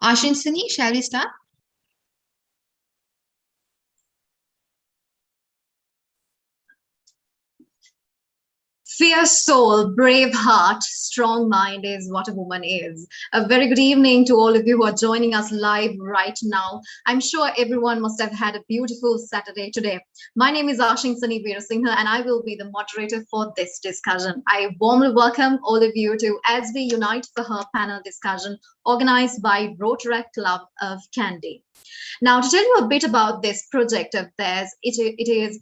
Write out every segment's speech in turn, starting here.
Ashinsini, shall we start? Fierce soul, brave heart, strong mind is what a woman is. A very good evening to all of you who are joining us live right now. I'm sure everyone must have had a beautiful Saturday today. My name is Ashinsini Veerasinghe and I will be the moderator for this discussion. I warmly welcome all of you to As We Unite for Her panel discussion organized by Rotaract Club of Kandy. Now, to tell you a bit about this project of theirs, it is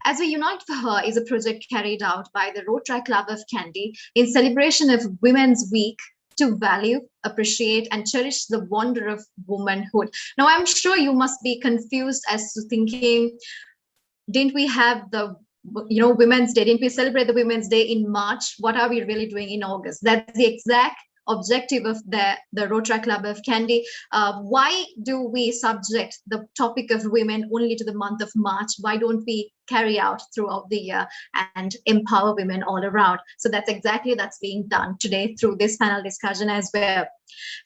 As We Unite for Her is a project carried out by the Rotaract Club of Kandy in celebration of Women's Week to value, appreciate, and cherish the wonder of womanhood. Now, I'm sure you must be confused as to thinking, didn't we have the Women's Day? Didn't we celebrate the Women's Day in March? What are we really doing in August? That's the exact objective of the Rotaract Club of Kandy. Why do we subject the topic of women only to the month of March? Why don't we carry out throughout the year and empower women all around? So that's being done today through this panel discussion as well.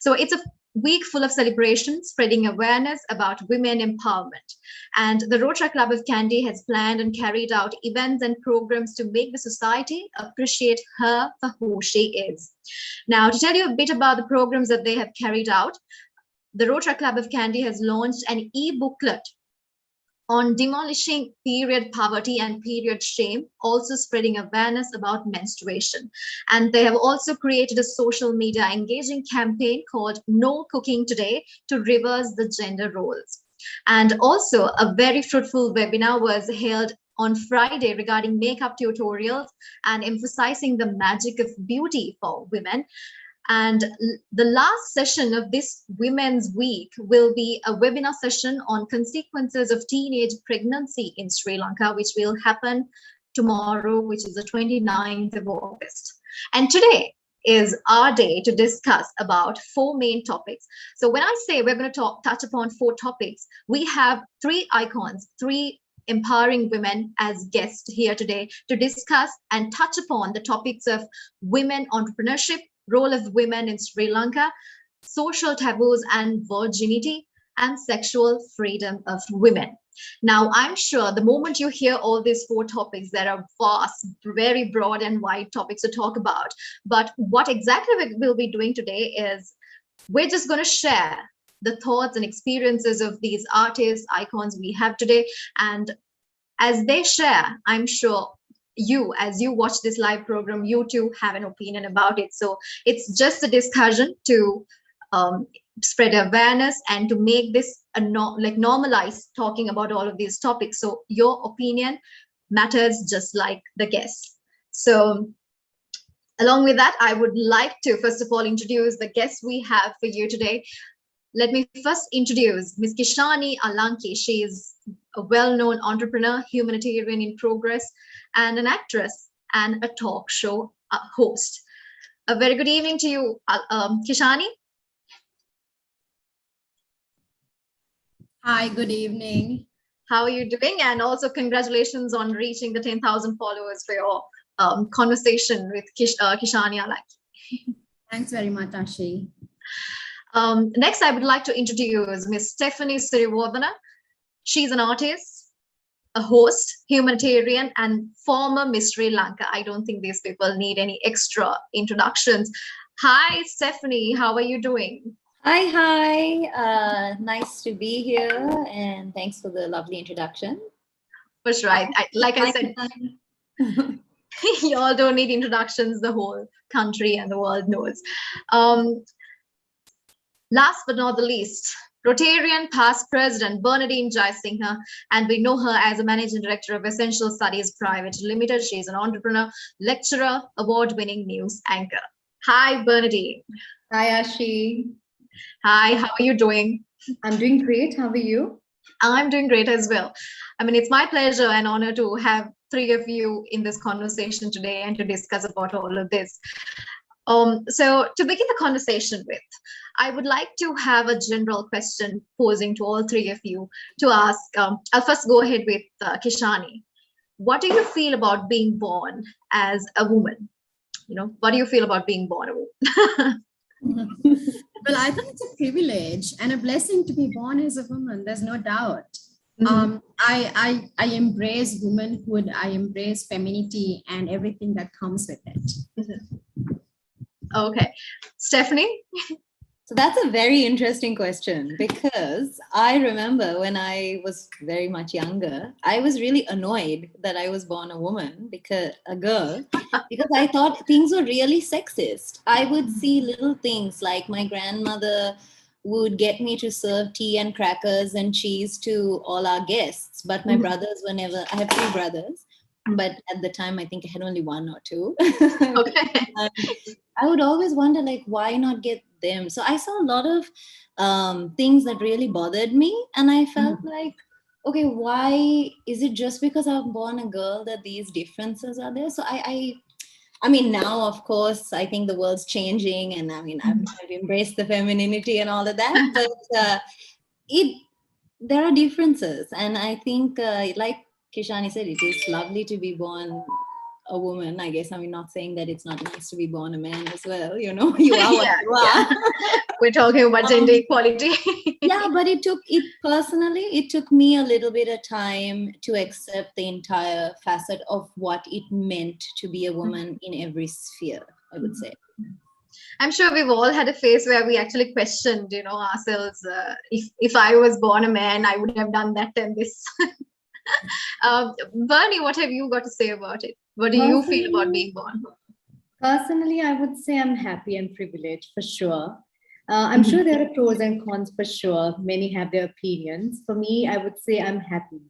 So it's a week full of celebrations, spreading awareness about women empowerment. And the Rotaract Club of Kandy has planned and carried out events and programs to make the society appreciate her for who she is. Now, to tell you a bit about the programs that they have carried out, the Rotaract Club of Kandy has launched an e-booklet on demolishing period poverty and period shame, also spreading awareness about menstruation. And they have also created a social media engaging campaign called No Cooking Today to reverse the gender roles. And also a very fruitful webinar was held on Friday regarding makeup tutorials and emphasizing the magic of beauty for women. And the last session of this Women's Week will be a webinar session on consequences of teenage pregnancy in Sri Lanka, which will happen tomorrow, which is the 29th of August. And today is our day to discuss about four main topics. So when I say we're going to touch upon four topics, we have three icons, three empowering women as guests here today to discuss and touch upon the topics of women entrepreneurship, role of women in Sri Lanka, social taboos and virginity, and sexual freedom of women. Now, I'm sure the moment you hear all these four topics, there are vast, very broad and wide topics to talk about. But what exactly we'll be doing today is we're just going to share the thoughts and experiences of these artists, icons we have today. And as they share, I'm sure you, as you watch this live program, you too have an opinion about it. So it's just a discussion to spread awareness and to make this normalize talking about all of these topics. So your opinion matters just like the guests. So along with that, I would like to first of all introduce the guests we have for you today. Let me first introduce Ms. Kishani Alanki. She is a well-known entrepreneur, humanitarian in progress, and an actress and a talk show host. A very good evening to you, Kishani. Hi, good evening. How are you doing? And also congratulations on reaching the 10,000 followers for your conversation with Kishani Alanki. Thanks very much, Ashi. Next, I would like to introduce Ms. Stephanie Sirivardhana. She's an artist, a host, humanitarian, and former Miss Sri Lanka. I don't think these people need any extra introductions. Hi, Stephanie. How are you doing? Hi. Nice to be here, and thanks for the lovely introduction. For sure. Like I said, you all don't need introductions. The whole country and the world knows. Last but not the least, Rotarian past president Bernadine Jayasinghe, and we know her as a managing director of Essential Studies Private Limited. She's an entrepreneur, lecturer, award-winning news anchor. Hi, Bernadine. Hi, Ashi. Hi, how are you doing? I'm doing great. How are you? I'm doing great as well. I mean, it's my pleasure and honor to have three of you in this conversation today and to discuss about all of this. So to begin the conversation with, I would like to have a general question posing to all three of you to ask. I'll first go ahead with Kishani. What do you feel about being born as a woman? What do you feel about being born a woman? Well, I think it's a privilege and a blessing to be born as a woman. There's no doubt. I embrace womanhood. I embrace femininity and everything that comes with it. Okay. Stephanie? So that's a very interesting question, because I remember when I was very much younger, I was really annoyed that I was born a woman, because I thought things were really sexist. I would see little things like my grandmother would get me to serve tea and crackers and cheese to all our guests, but my brothers were never. I have three brothers, but at the time I think I had only one or two. Okay. I would always wonder, like, why not get them? So I saw a lot of things that really bothered me, and I felt like, okay, why is it just because I'm born a girl that these differences are there? So I mean, now of course I think the world's changing, and I mean I've embraced the femininity and all of that, but there are differences, and I think like Kishani said, it is lovely to be born a woman, I guess. I mean, not saying that it's not nice to be born a man as well, you know, you are what you are. Yeah. We're talking about gender equality. Yeah, but it took me a little bit of time to accept the entire facet of what it meant to be a woman in every sphere, I would say. I'm sure we've all had a phase where we actually questioned, ourselves. If I was born a man, I would have done that and this. Bernie, what have you got to say about it? What do you feel about being born? Personally, I would say I'm happy and privileged for sure. I'm sure there are pros and cons for sure. Many have their opinions. For me, I would say I'm happy.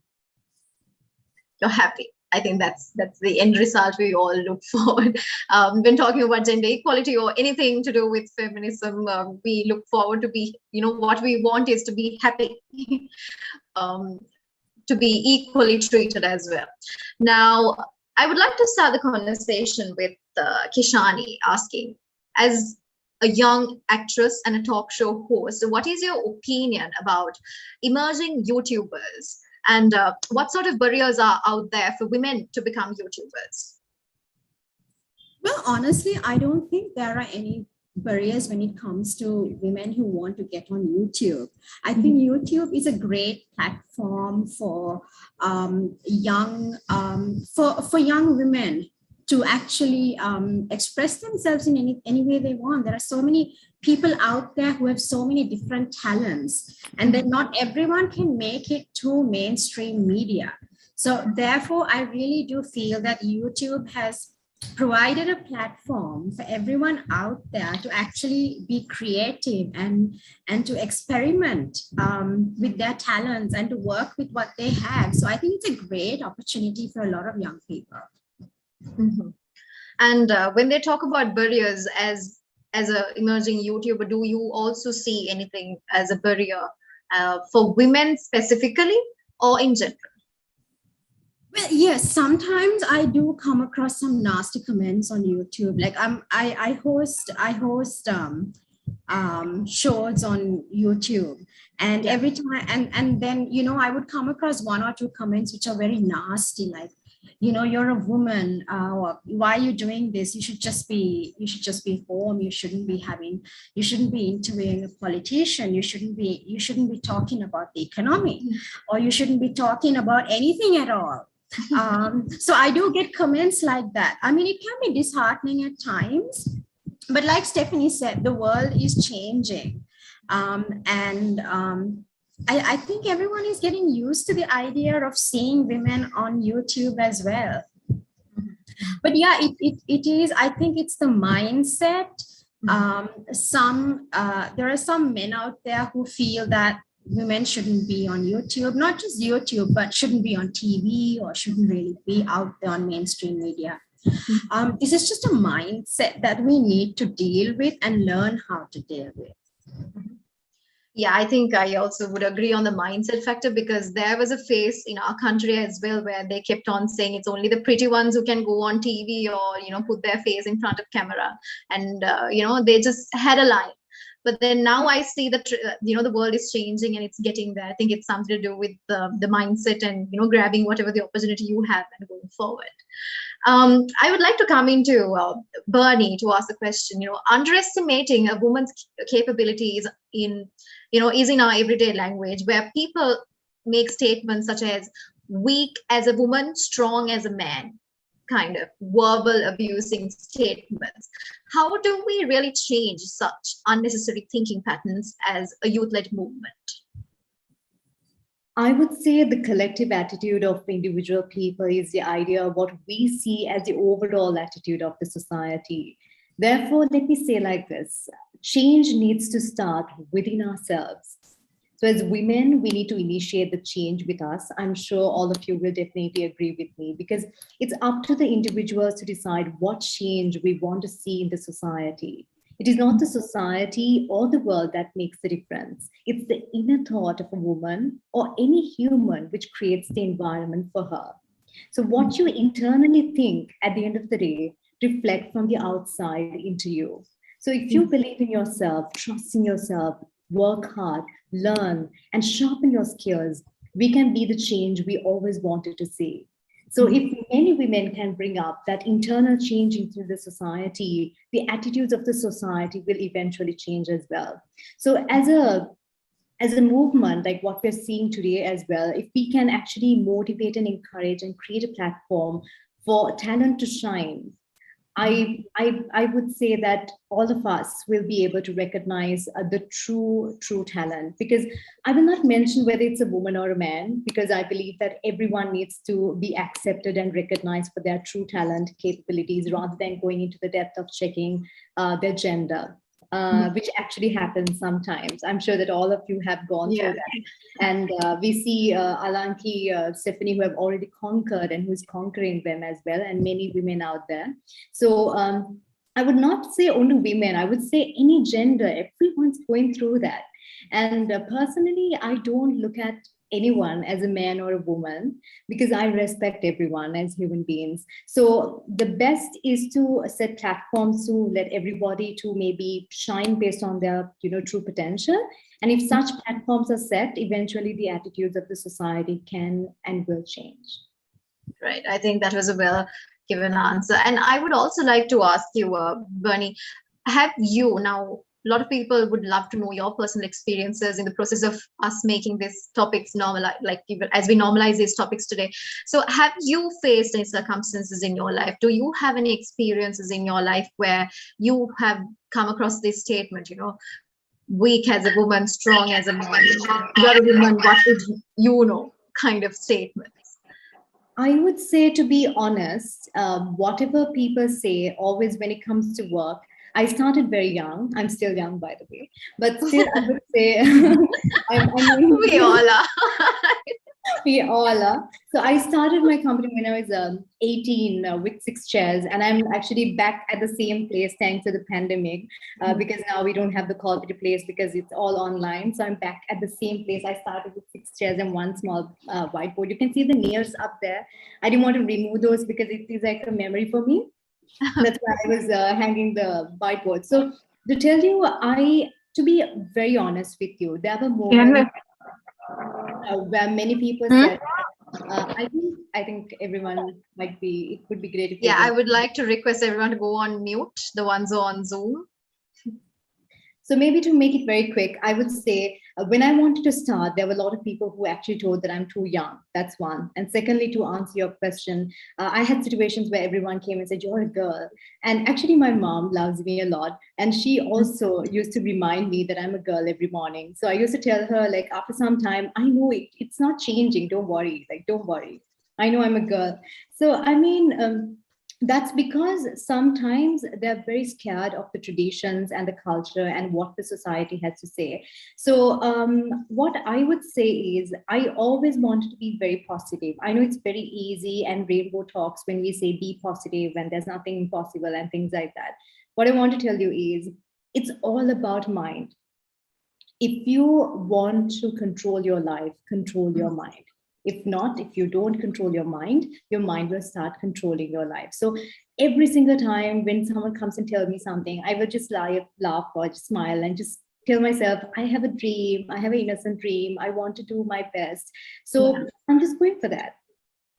You're happy. I think that's the end result we all look forward. When talking about gender equality or anything to do with feminism, we look forward to be, what we want is to be happy, to be equally treated as well. Now, I would like to start the conversation with Kishani asking, as a young actress and a talk show host, what is your opinion about emerging YouTubers? And what sort of barriers are out there for women to become YouTubers? Well, honestly, I don't think there are any barriers when it comes to women who want to get on YouTube. I think YouTube is a great platform for young women to actually express themselves in any way they want. There are so many people out there who have so many different talents, and then not everyone can make it to mainstream media. So therefore, I really do feel that YouTube has provided a platform for everyone out there to actually be creative and to experiment with their talents and to work with what they have. So I think it's a great opportunity for a lot of young people. And when they talk about barriers as an emerging YouTuber, do you also see anything as a barrier for women specifically or in general? Well, yes, sometimes I do come across some nasty comments on YouTube. Like I host shows on YouTube, and every time and then I would come across one or two comments which are very nasty, like, you're a woman, why are you doing this? You should just be home. You shouldn't be interviewing a politician. You shouldn't be talking about the economy, or you shouldn't be talking about anything at all. So I do get comments like that. I mean, it can be disheartening at times, but like Stephanie said, the world is changing. I think everyone is getting used to the idea of seeing women on YouTube as well. But yeah, it is, I think it's the mindset. There are some men out there who feel that women shouldn't be on YouTube, not just YouTube, but shouldn't be on TV or shouldn't really be out there on mainstream media. This is just a mindset that we need to deal with and learn how to deal with. Yeah, I think I also would agree on the mindset factor, because there was a phase in our country as well where they kept on saying it's only the pretty ones who can go on TV or, put their face in front of camera. And, they just had a line. But then now I see that the world is changing and it's getting there. I think it's something to do with the mindset and grabbing whatever the opportunity you have and going forward. I would like to come into Bernie to ask the question. Underestimating a woman's capabilities is in our everyday language, where people make statements such as weak as a woman, strong as a man, kind of verbal abusing statements. How do we really change such unnecessary thinking patterns as a youth-led movement? I would say the collective attitude of individual people is the idea of what we see as the overall attitude of the society. Therefore, let me say like this: change needs to start within ourselves. So as women, we need to initiate the change with us. I'm sure all of you will definitely agree with me, because it's up to the individuals to decide what change we want to see in the society. It is not the society or the world that makes the difference. It's the inner thought of a woman or any human which creates the environment for her. So what you internally think at the end of the day reflect from the outside into you. So if you believe in yourself, trust in yourself, work hard, learn, and sharpen your skills, we can be the change we always wanted to see. So if many women can bring up that internal change into the society, the attitudes of the society will eventually change as well. So as a movement, like what we're seeing today as well, if we can actually motivate and encourage and create a platform for talent to shine, I would say that all of us will be able to recognize the true talent, because I will not mention whether it's a woman or a man, because I believe that everyone needs to be accepted and recognized for their true talent capabilities, rather than going into the depth of checking their gender. Which actually happens sometimes. I'm sure that all of you have gone through that. And we see Alanki, Stephanie, who have already conquered and who's conquering them as well, and many women out there. So I would not say only women, I would say any gender, everyone's going through that. And personally, I don't look at anyone as a man or a woman, because I respect everyone as human beings. So the best is to set platforms to let everybody to maybe shine based on their true potential. And if such platforms are set, eventually the attitudes of the society can and will change. Right. I think that was a well given answer. And I would also like to ask you, Bernie, have you now, a lot of people would love to know your personal experiences in the process of us making these topics normal, like even as we normalize these topics today. So have you faced any circumstances in your life? Do you have any experiences in your life where you have come across this statement, weak as a woman, strong as a man, you're a woman, what would you know, kind of statements? I would say, to be honest, whatever people say, always when it comes to work, I started very young. I'm still young, by the way, but still I would say we all are. We all are. So I started my company when I was 18 with 6 chairs, and I'm actually back at the same place thanks to the pandemic, because now we don't have the corporate place because it's all online. So I'm back at the same place. I started with 6 chairs and 1 small whiteboard. You can see the nails up there. I didn't want to remove those because it is like a memory for me. That's why I was hanging the whiteboard. So to tell you, to be very honest with you, there were moments where many people said, I think everyone might be, it would be great if I would like to request everyone to go on mute, the ones on Zoom. So maybe to make it very quick, I would say when I wanted to start, there were a lot of people who actually told that I'm too young. That's one. And secondly, to answer your question, I had situations where everyone came and said, you're a girl. And actually, my mom loves me a lot. And she also used to remind me that I'm a girl every morning. So I used to tell her, like, after some time, I know it's not changing. Don't worry. Like, don't worry. I know I'm a girl. So, I mean, that's because sometimes they're very scared of the traditions and the culture and what the society has to say. So what I would say is I always wanted to be very positive. I know it's very easy and rainbow talks when we say be positive and there's nothing impossible and things like that. What I want to tell you is it's all about mind. If you want to control your life, control your mind. If not, if you don't control your mind will start controlling your life. So every single time when someone comes and tells me something, I will just laugh or just smile and just tell myself, I have a dream, I have an innocent dream, I want to do my best. So I'm just going for that.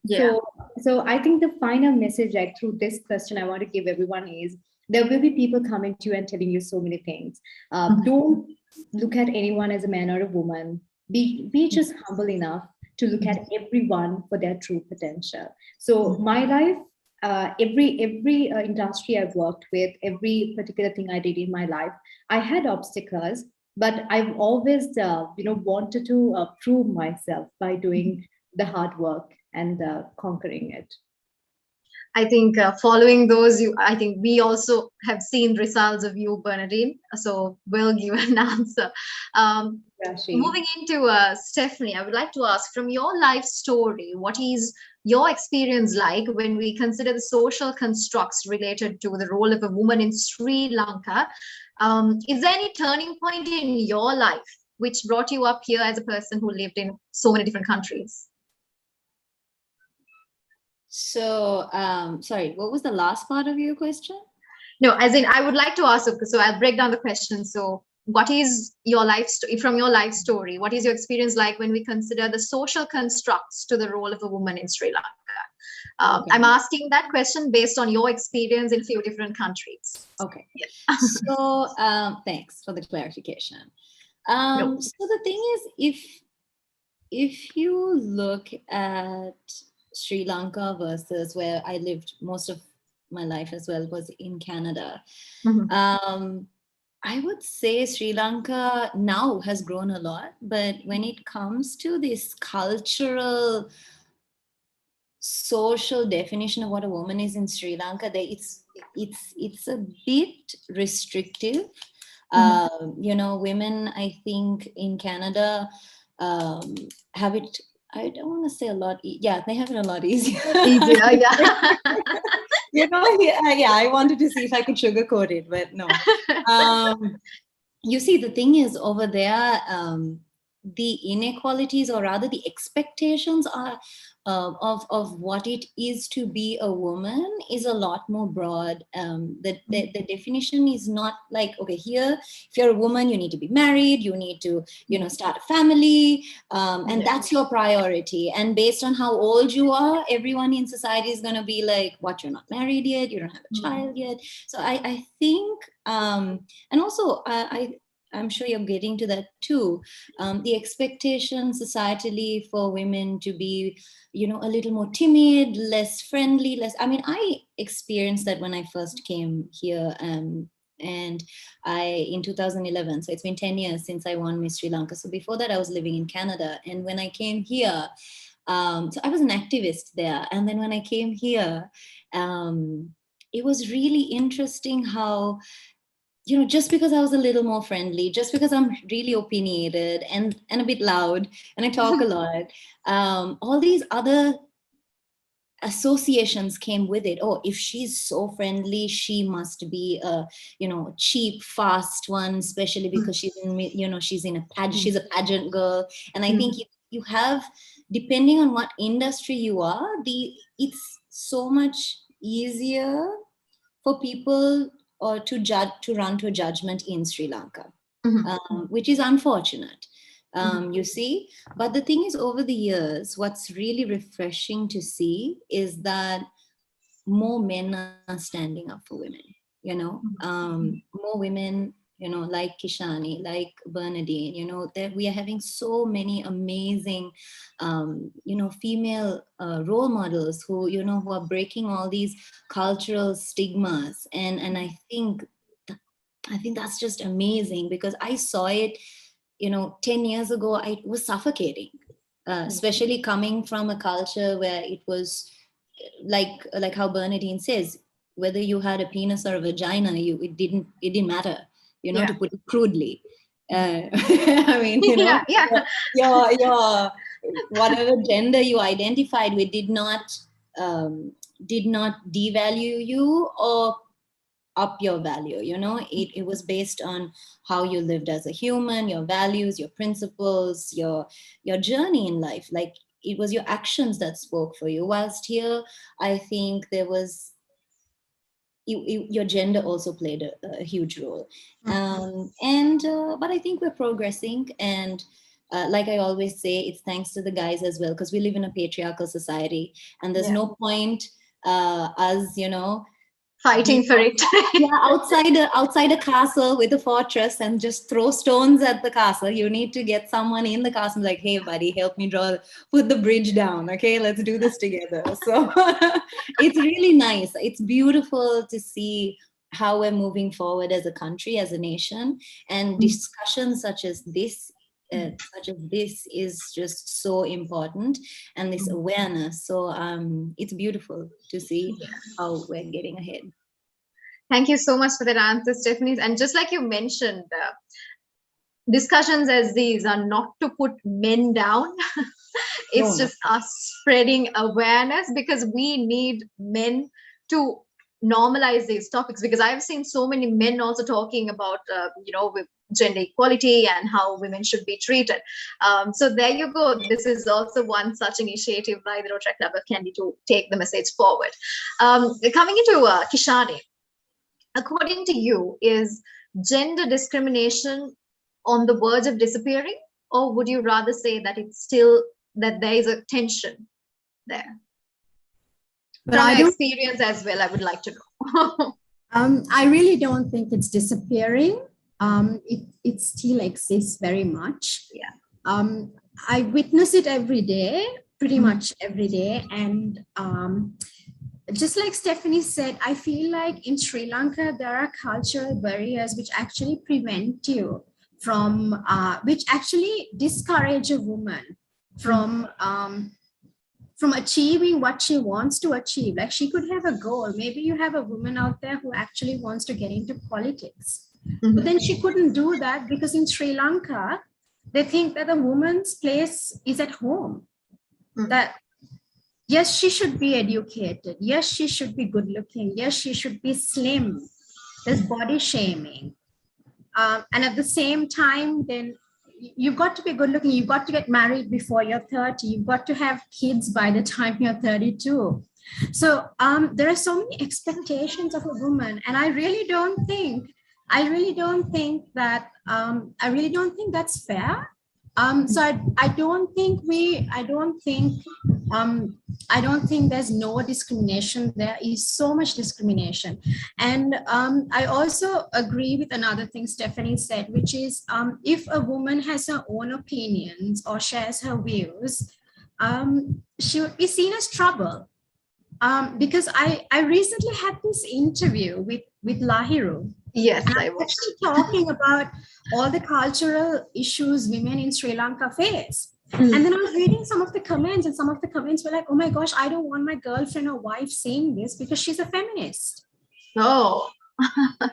Yeah. So I think the final message, like through this question, I want to give everyone is there will be people coming to you and telling you so many things. Don't look at anyone as a man or a woman. Be just humble enough to look at everyone for their true potential. So my life, every industry I've worked with, every particular thing I did in my life, I had obstacles, but I've always wanted to prove myself by doing the hard work and conquering it. I think following those, I think we also have seen results of you, Bernadine. So we'll give an answer. Rashi. Moving into Stephanie, I would like to ask from your life story, what is your experience like when we consider the social constructs related to the role of a woman in Sri Lanka? Is there any turning point in your life which brought you up here as a person who lived in so many different countries? So, sorry, what was the last part of your question? No, as in, I would like to ask, so I'll break down the question. So, what is your life from your life story? What is your experience like when we consider the social constructs to the role of a woman in Sri Lanka? Okay. I'm asking that question based on your experience in a few different countries. Okay. So, thanks for the clarification. No. So the thing is, if you look at Sri Lanka versus where I lived most of my life as well was in Canada. I would say Sri Lanka now has grown a lot, but when it comes to this cultural, social definition of what a woman is in Sri Lanka, it's a bit restrictive. Women, I think in Canada have it. I don't want to say a lot. Yeah, they have it a lot easier. Easier, yeah. I wanted to see if I could sugarcoat it, but no. You see, the thing is over there, the inequalities, or rather the expectations are of what it is to be a woman is a lot more broad. The definition is not like, okay, here, if you're a woman, you need to be married, you need to, start a family, and that's your priority. And based on how old you are, everyone in society is going to be like, what, you're not married yet, you don't have a child yet. So I think, and also I'm sure you're getting to that too. The expectation societally for women to be, a little more timid, less friendly, I experienced that when I first came here. And in 2011, so it's been 10 years since I won Miss Sri Lanka. So before that, I was living in Canada. And when I came here, so I was an activist there. And then when I came here, it was really interesting how, just because I was a little more friendly, just because I'm really opinionated and a bit loud and I talk a lot, all these other associations came with it. Oh, if she's so friendly, she must be a, cheap, fast one, especially because she's in a pageant, she's a pageant girl. And I think you have, depending on what industry you are, it's so much easier for people or to run to a judgment in Sri Lanka, which is unfortunate, you see. But the thing is, over the years, what's really refreshing to see is that more men are standing up for women, more women, like Kishani, like Bernadine, that we are having so many amazing, female role models who, who are breaking all these cultural stigmas. And I think that's just amazing, because I saw it, 10 years ago, I was suffocating, especially coming from a culture where it was like how Bernadine says, whether you had a penis or a vagina, it didn't matter, to put it crudely. I mean, your whatever gender you identified with did not devalue you or up your value. It was based on how you lived as a human, your values, your principles, your journey in life. Like, it was your actions that spoke for you. Whilst here, I think there was your gender also played a huge role. But I think we're progressing, and like I always say, it's thanks to the guys as well, because we live in a patriarchal society, and there's no point us, fighting for it. outside a castle with a fortress and just throw stones at the castle. You need to get someone in the castle like, hey buddy, help me put the bridge down, okay, let's do this together. So it's really nice. It's beautiful to see how we're moving forward as a country, as a nation, and discussions such as this is just so important, and this awareness. So it's beautiful to see how we're getting ahead. Thank you so much for that answer, Stephanie. And just like you mentioned, discussions as these are not to put men down. It's just us spreading awareness, because we need men to normalize these topics, because I've seen so many men also talking about with gender equality and how women should be treated. So there you go. This is also one such initiative by the Rotary Club of Kandy to take the message forward. Coming into Kishani, according to you, is gender discrimination on the verge of disappearing, or would you rather say that it's still, that there is a tension there? From your experience as well, I would like to know. I really don't think it's disappearing. It still exists very much. I witness it every day, pretty much every day. And just like Stephanie said, I feel like in Sri Lanka, there are cultural barriers which actually prevent you from, which actually discourage a woman from achieving what she wants to achieve. Like, she could have a goal. Maybe you have a woman out there who actually wants to get into politics. But then she couldn't do that because in Sri Lanka, they think that a woman's place is at home. That yes, she should be educated. Yes, she should be good looking. Yes, she should be slim. There's body shaming. And at the same time, then you've got to be good looking. You've got to get married before you're 30. You've got to have kids by the time you're 32. So there are so many expectations of a woman. And I really don't think that's fair. So I don't think there's no discrimination. There is so much discrimination. And I also agree with another thing Stephanie said, which is if a woman has her own opinions or shares her views, she would be seen as trouble. Because I recently had this interview with Lahiru. Yes, I was actually talking about all the cultural issues women in Sri Lanka face. And then I was reading some of the comments, and some of the comments were like, oh my gosh, I don't want my girlfriend or wife saying this because she's a feminist. Oh.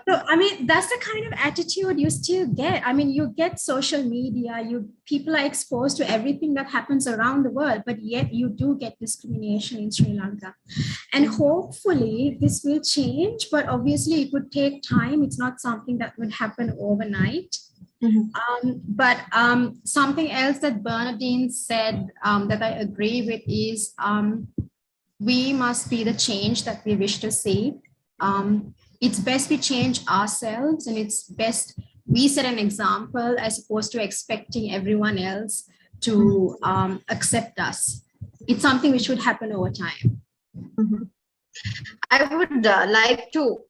So, I mean, that's the kind of attitude you still get. I mean, you get social media, people are exposed to everything that happens around the world, but yet you do get discrimination in Sri Lanka. And hopefully this will change, but obviously it would take time. It's not something that would happen overnight. But something else that Bernadine said that I agree with is we must be the change that we wish to see. It's best we change ourselves, and it's best we set an example as opposed to expecting everyone else to accept us. It's something which should happen over time. I would like to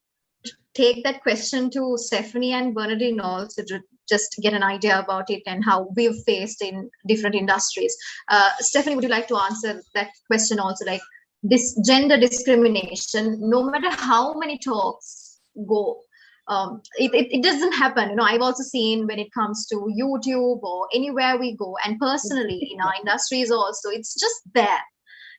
take that question to Stephanie and Bernadine also, to just get an idea about it and how we've faced in different industries. Stephanie, would you like to answer that question also? Like, this gender discrimination, no matter how many talks go, it doesn't happen. You know, I've also seen when it comes to YouTube or anywhere we go, and personally in our industries also, it's just there.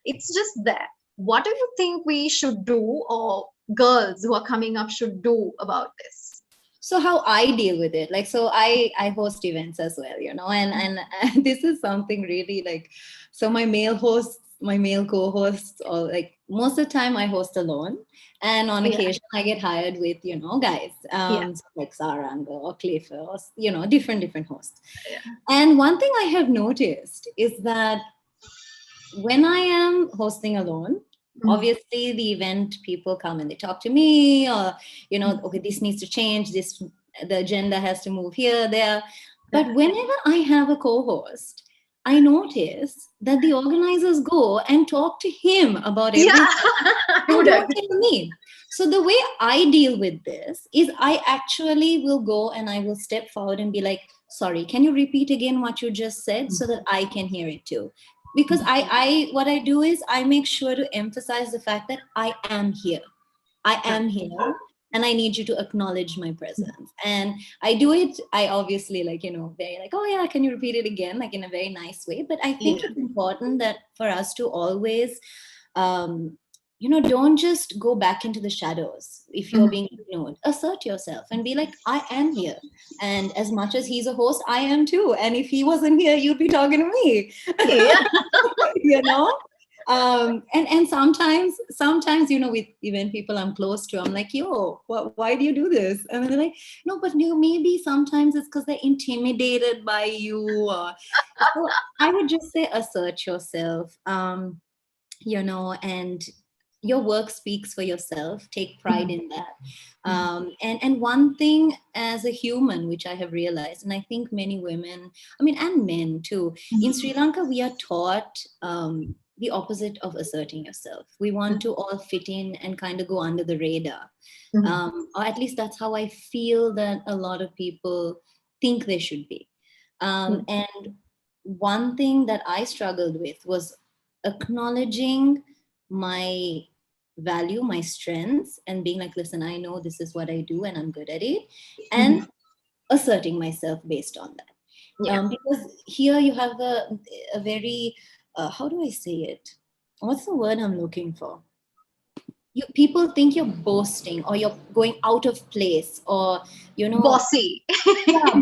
It's just there. What do you think we should do, or girls who are coming up should do about this? So how I deal with it, like, so I host events as well, you know, and this is something really like, so my male co-hosts, or like most of the time I host alone, and on occasion I get hired with, you know, guys, like Saranga or Cliff, or, you know, different hosts. And one thing I have noticed is that when I am hosting alone, Obviously, the event people come and they talk to me, or, you know, okay, this needs to change, this, the agenda has to move here, there. But whenever I have a co-host, I notice that the organizers go and talk to him about everything. And don't tell me. So the way I deal with this is I actually will go and I will step forward and be like, sorry, can you repeat again what you just said so that I can hear it too? Because what I do is I make sure to emphasize the fact that I am here. I am here. And I need you to acknowledge my presence. And I do it, I obviously like, you know, very like, oh yeah, can you repeat it again? Like in a very nice way. But I think it's important that for us to always, you know, don't just go back into the shadows if you're being ignored. Assert yourself and be like, I am here. And as much as he's a host, I am too. And if he wasn't here, you'd be talking to me. You know? And sometimes, you know, with even people I'm close to, I'm like, yo, why do you do this? And they're like, no, but maybe sometimes it's because they're intimidated by you. Or, so I would just say assert yourself, you know, and your work speaks for yourself. Take pride in that. And one thing as a human, which I have realized, and I think many women, I mean, and men too, in Sri Lanka, we are taught the opposite of asserting yourself. We want to all fit in and kind of go under the radar. Or at least that's how I feel that a lot of people think they should be. And one thing that I struggled with was acknowledging my value, my strengths, and being like, listen, I know this is what I do and I'm good at it, and asserting myself based on that. Because here you have a very, how do I say it? What's the word I'm looking for? People think you're boasting or you're going out of place, or, you know, bossy.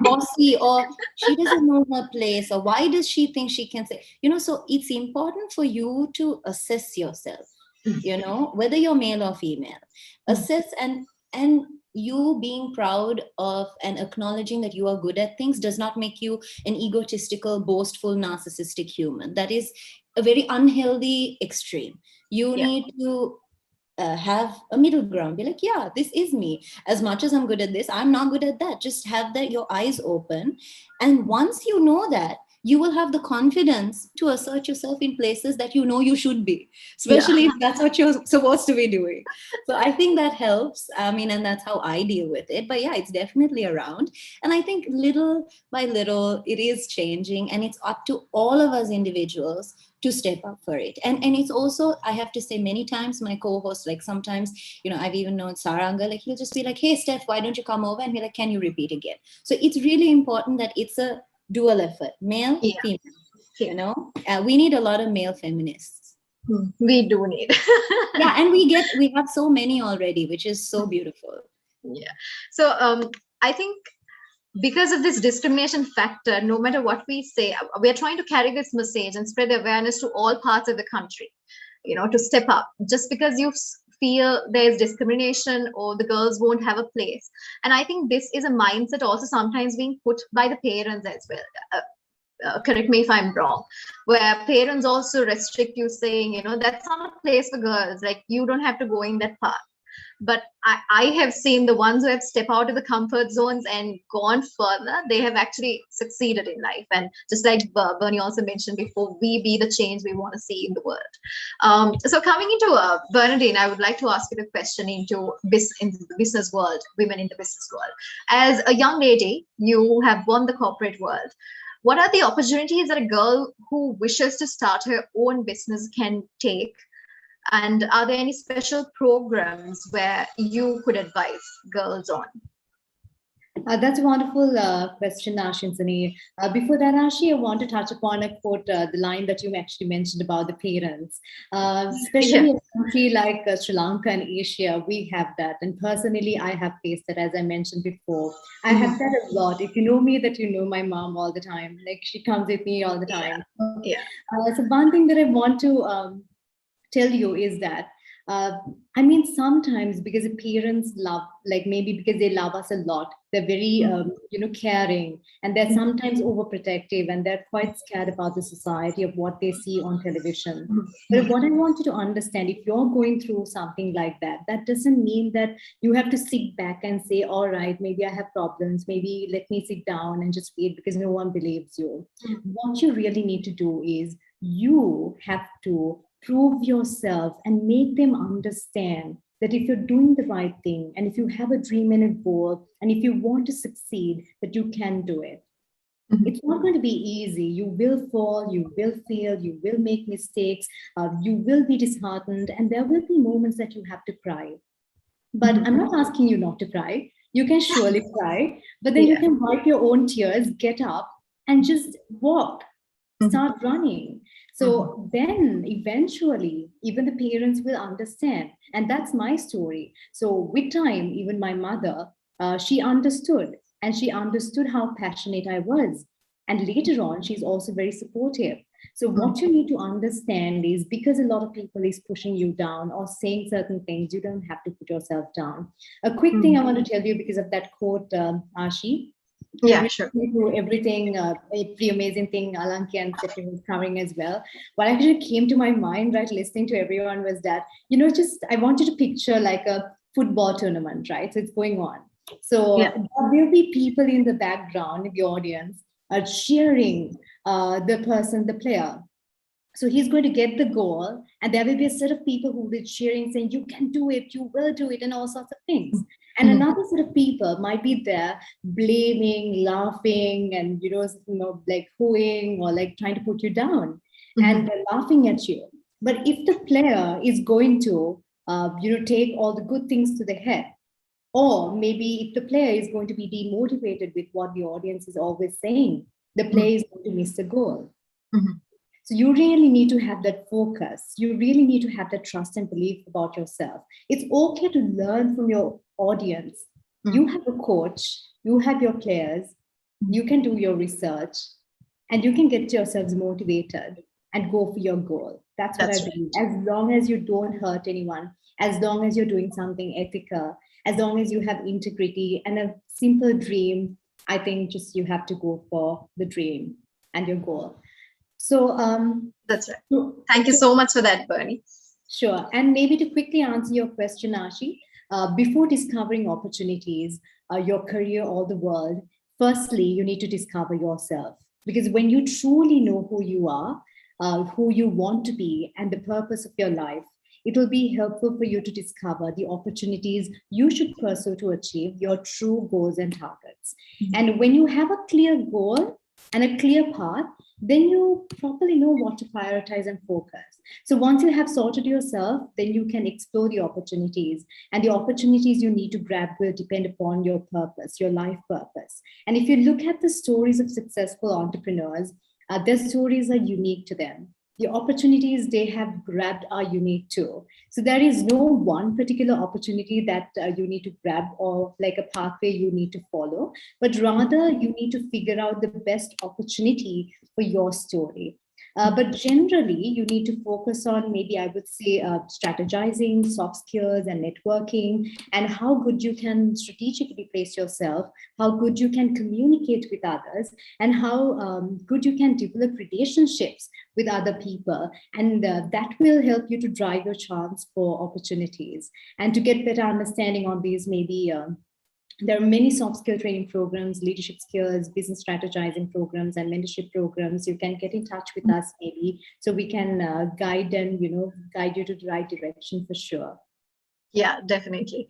Bossy, or she doesn't know her place, or why does she think she can say, you know, so it's important for you to assess yourself, you know, whether you're male or female, assess, and you being proud of and acknowledging that you are good at things does not make you an egotistical, boastful, narcissistic human. That is a very unhealthy extreme. You need to have a middle ground. Be like, yeah, this is me. As much as I'm good at this, I'm not good at that. Just have your eyes open. And once you know that, you will have the confidence to assert yourself in places that you know you should be, especially if that's what you're supposed to be doing. So I think that helps. I mean, and that's how I deal with it. But yeah, it's definitely around. And I think little by little, it is changing. And it's up to all of us individuals to step up for it. And it's also, I have to say, many times my co-host, like sometimes, you know, I've even known Saranga, like he'll just be like, hey, Steph, why don't you come over? And be like, can you repeat again? So it's really important that it's a dual effort, male, female, you know, we need a lot of male feminists. We do need. And we have so many already, which is so beautiful. So I think because of this discrimination factor, no matter what we say, we're trying to carry this message and spread awareness to all parts of the country, you know, to step up. Just because you feel there's discrimination or the girls won't have a place. And I think this is a mindset also sometimes being put by the parents as well. Correct me if I'm wrong, where parents also restrict you, saying, you know, that's not a place for girls, like you don't have to go in that path. But I have seen the ones who have stepped out of the comfort zones and gone further, they have actually succeeded in life. And just like Bernie also mentioned before, we be the change we want to see in the world. So coming into Bernadine, I would like to ask you the question in the business world, women in the business world. As a young lady, you have won the corporate world. What are the opportunities that a girl who wishes to start her own business can take? And are there any special programs where you could advise girls on? That's a wonderful question, Ashi and Sunny. Before that, Ashi, I want to touch upon a quote, the line that you actually mentioned about the parents. Especially in a country like Sri Lanka and Asia, we have that. And personally, I have faced that, as I mentioned before. I have that a lot. If you know me, that you know my mom all the time. Like, she comes with me all the time. So one thing that I want to tell you is that I mean, sometimes because the parents love, like maybe because they love us a lot, they're very, caring, and they're sometimes overprotective, and they're quite scared about the society of what they see on television. But what I want you to understand, if you're going through something like that, that doesn't mean that you have to sit back and say, all right, maybe I have problems, maybe let me sit down and just wait because no one believes you. What you really need to do is you have to prove yourself and make them understand that if you're doing the right thing, and if you have a dream and a goal, and if you want to succeed, that you can do it. It's not going to be easy. You will fall, you will fail, you will make mistakes, you will be disheartened, and there will be moments that you have to cry. But I'm not asking you not to cry. You can surely cry, but then you can wipe your own tears, get up, and just walk, start running. So then eventually, even the parents will understand. And that's my story. So with time, even my mother, she understood, and she understood how passionate I was. And later on, she's also very supportive. So what you need to understand is, because a lot of people is pushing you down or saying certain things, you don't have to put yourself down. A quick thing I want to tell you because of that quote, Ashi. Yeah, sure. Everything, every amazing thing Alanki and Stephanie was covering as well. What actually came to my mind, right, listening to everyone, was that, just I want you to picture like a football tournament, right? So it's going on. So there will be people in the background, in the audience, cheering the player. So he's going to get the goal, and there will be a set of people who will be cheering, saying, you can do it, you will do it, and all sorts of things. And another set of people might be there blaming, laughing, and, like hooing or like trying to put you down and laughing at you. But if the player is going to, take all the good things to the head, or maybe if the player is going to be demotivated with what the audience is always saying, the player is going to miss the goal. So you really need to have that focus. You really need to have that trust and belief about yourself. It's okay to learn from your audience. You have a coach, you have your players, you can do your research, and you can get yourselves motivated and go for your goal. That's what I believe. As long as you don't hurt anyone, as long as you're doing something ethical, as long as you have integrity and a simple dream, I think just you have to go for the dream and your goal. So that's right. Thank you so much for that, Bernie. Sure. And maybe to quickly answer your question, Ashi, before discovering opportunities, your career or the world, firstly, you need to discover yourself. Because when you truly know who you are, who you want to be, and the purpose of your life, it will be helpful for you to discover the opportunities you should pursue to achieve your true goals and targets. And when you have a clear goal and a clear path, then you properly know what to prioritize and focus. So once you have sorted yourself, then you can explore the opportunities, and the opportunities you need to grab will depend upon your purpose, your life purpose. And if you look at the stories of successful entrepreneurs, their stories are unique to them. The opportunities they have grabbed are unique too. So there is no one particular opportunity that you need to grab, or like a pathway you need to follow, but rather you need to figure out the best opportunity for your story. But generally, you need to focus on, maybe I would say, strategizing, soft skills and networking, and how good you can strategically place yourself, how good you can communicate with others, and how good you can develop relationships with other people. And that will help you to drive your chance for opportunities. And to get better understanding on these, maybe there are many soft skill training programs, leadership skills, business strategizing programs, and mentorship programs. You can get in touch with us maybe, so we can guide and guide you to the right direction for sure. Yeah, definitely.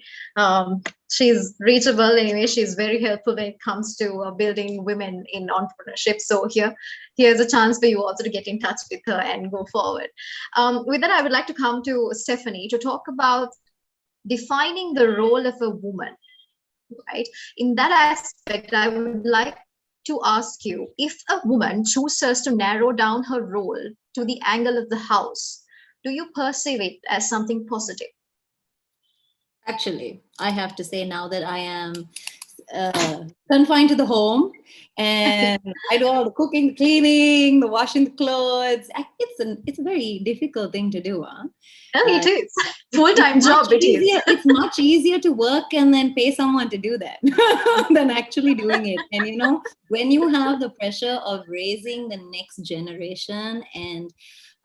She's reachable anyway. She's very helpful when it comes to building women in entrepreneurship. So here's a chance for you also to get in touch with her and go forward. With that, I would like to come to Stephanie to talk about defining the role of a woman. Right. In that aspect, I would like to ask you, if a woman chooses to narrow down her role to the angle of the house, do you perceive it as something positive? Actually, I have to say now that I am confined to the home, and I do all the cooking, the cleaning, the washing the clothes. It's a very difficult thing to do. Huh? It is full-time job. It is. It's much easier to work and then pay someone to do that than actually doing it. And when you have the pressure of raising the next generation, and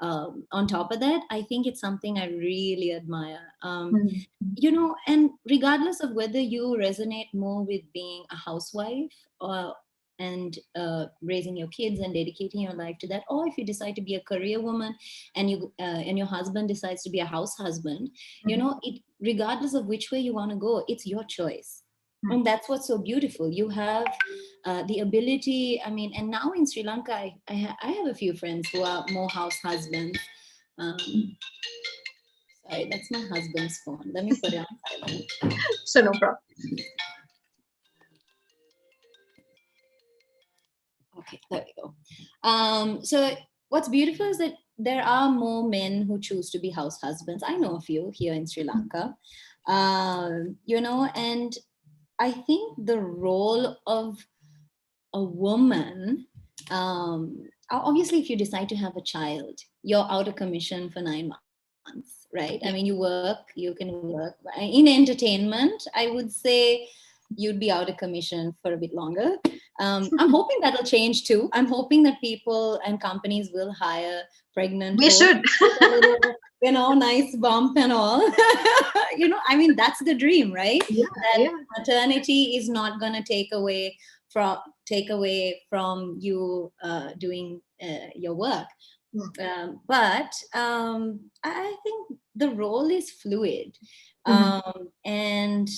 on top of that, I think it's something I really admire. And regardless of whether you resonate more with being a housewife and raising your kids and dedicating your life to that, or if you decide to be a career woman and your husband decides to be a house husband, regardless of which way you want to go, it's your choice. And that's what's so beautiful. You have the ability. I mean, and now in Sri Lanka, I have a few friends who are more house husbands. Sorry, that's my husband's phone. Let me put it on silent. So no problem. Okay, there we go. So what's beautiful is that there are more men who choose to be house husbands. I know a few here in Sri Lanka, and I think the role of a woman, obviously, if you decide to have a child, you're out of commission for 9 months, right? I mean, you can work. In entertainment, I would say you'd be out of commission for a bit longer. I'm hoping that'll change too. I'm hoping that people and companies will hire pregnant. We should. Nice bump and all. I mean, that's the dream, right? Yeah. Maternity is not going to take away from you doing your work. But I think the role is fluid, and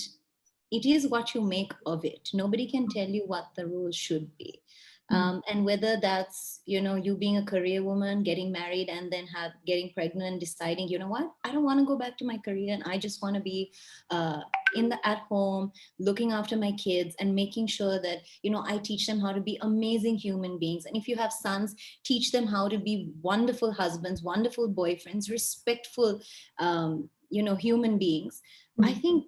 it is what you make of it. Nobody can tell you what the role should be. And whether that's, you being a career woman, getting married and then getting pregnant, deciding, you know what, I don't want to go back to my career and I just want to be at home, looking after my kids and making sure that, I teach them how to be amazing human beings. And if you have sons, teach them how to be wonderful husbands, wonderful boyfriends, respectful, human beings. I think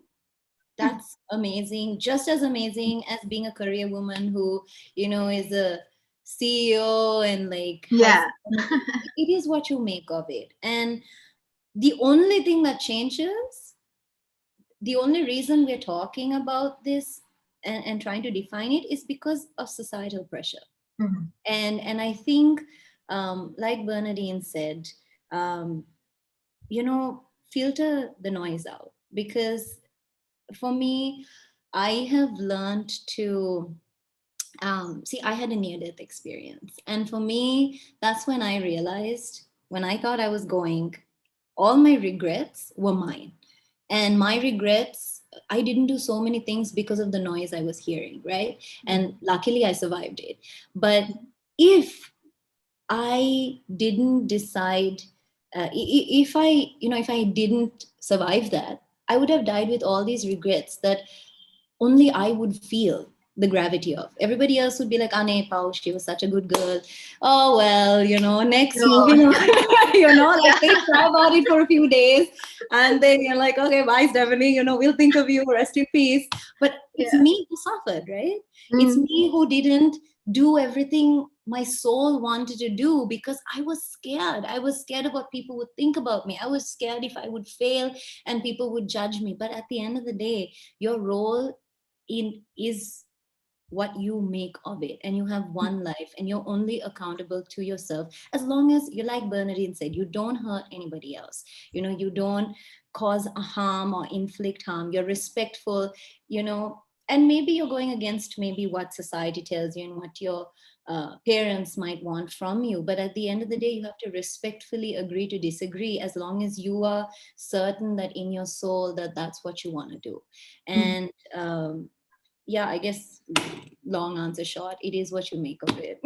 that's amazing, just as amazing as being a career woman who, is a CEO and it is what you make of it. And the only thing that changes, the only reason we're talking about this and trying to define it is because of societal pressure. And I think, like Bernadine said, filter the noise out, because for me, I have learned to I had a near-death experience. And for me, that's when I realized, when I thought I was going, all my regrets were mine. And my regrets, I didn't do so many things because of the noise I was hearing, right? And luckily I survived it. But if I didn't decide, if I didn't survive that, I would have died with all these regrets that only I would feel the gravity of. Everybody else would be like, Ane Pao, she was such a good girl. Oh, well, next, moving on. They cry about it for a few days. And then you're like, okay, bye, Stephanie, we'll think of you, rest in peace. But it's me who suffered, right? It's me who didn't do everything my soul wanted to do because I was scared. I was scared of what people would think about me. I was scared if I would fail and people would judge me. But at the end of the day, your role is what you make of it. And you have one life and you're only accountable to yourself. As long as you, like Bernadine said, you don't hurt anybody else. You don't cause a harm or inflict harm. You're respectful, and maybe you're going against maybe what society tells you and what your parents might want from you. But at the end of the day, you have to respectfully agree to disagree, as long as you are certain that in your soul that that's what you want to do. And I guess long answer short, it is what you make of it.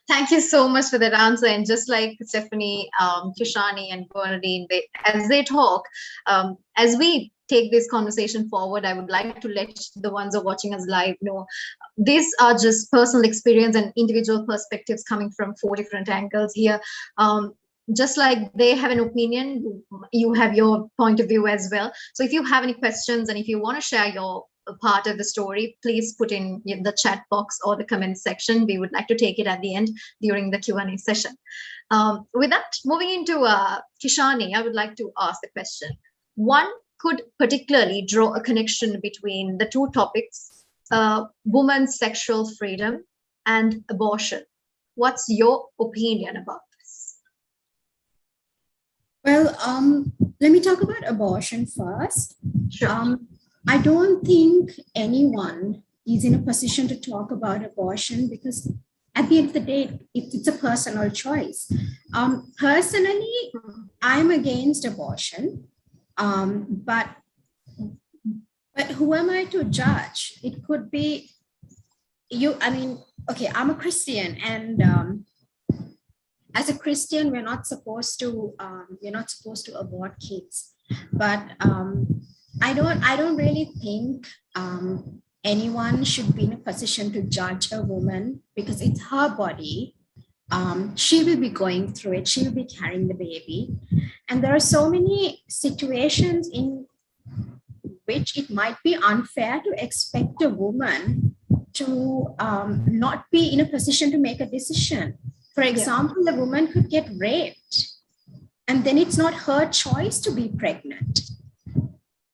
Thank you so much for that answer. And just like Stephanie, Kishani and Bernadine, as they talk, as we take this conversation forward, I would like to let the ones who are watching us live know these are just personal experience and individual perspectives coming from 4 different angles here. Just like they have an opinion, you have your point of view as well. So if you have any questions and if you want to share your a part of the story, please put in the chat box or the comment section. We would like to take it at the end during the Q&A session. With that, moving into Kishani, I would like to ask the question. One could particularly draw a connection between the two topics, women's sexual freedom and abortion. What's your opinion about this? Well, let me talk about abortion first. Sure. I don't think anyone is in a position to talk about abortion because at the end of the day, it's a personal choice. Personally, I'm against abortion, but who am I to judge? It could be you. I mean, okay, I'm a Christian, and as a Christian, we're not supposed to abort kids. But I don't really think anyone should be in a position to judge a woman because it's her body. She will be going through it. She will be carrying the baby. And there are so many situations in which it might be unfair to expect a woman to not be in a position to make a decision. For example, a woman could get raped, and then it's not her choice to be pregnant.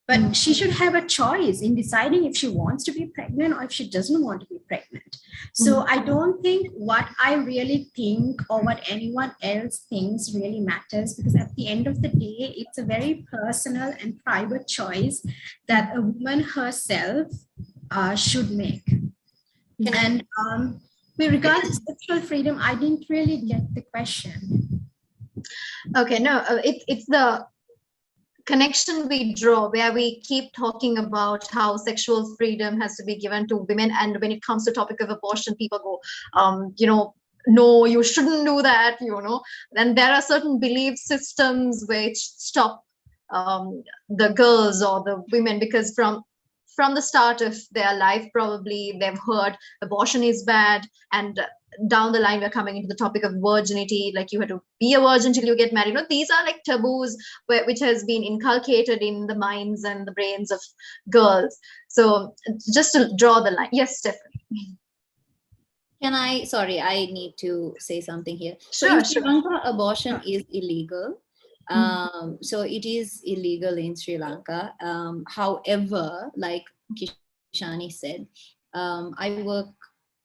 But she should have a choice in deciding if she wants to be pregnant or if she doesn't want to be pregnant. So I don't think what I really think or what anyone else thinks really matters, because at the end of the day, it's a very personal and private choice that a woman herself should make. And with regards to sexual freedom, I didn't really get the question. Okay, no, it's the connection we draw where we keep talking about how sexual freedom has to be given to women, and when it comes to topic of abortion, people go, no, you shouldn't do that, Then there are certain belief systems which stop the girls or the women, because from the start of their life, probably they've heard abortion is bad, and down the line we're coming into the topic of virginity, like you have to be a virgin till you get married. These are like taboos which has been inculcated in the minds and the brains of girls. So just to draw the line. Yes, Stephanie. I need to say something here. Sure, so in Sri Lanka, abortion is illegal. So it is illegal in Sri Lanka. However, like Kishani said, I work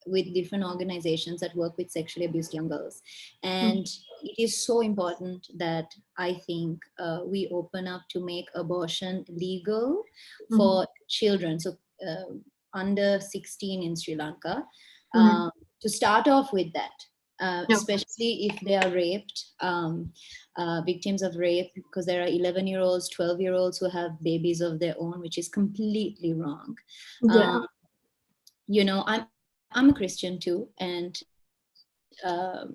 with different organizations that work with sexually abused young girls. And it is so important that I think we open up to make abortion legal for children. So under 16 in Sri Lanka, to start off with that. Especially if they are raped, victims of rape, because there are 11-year-olds, 12-year-olds who have babies of their own, which is completely wrong. I'm a Christian too, and for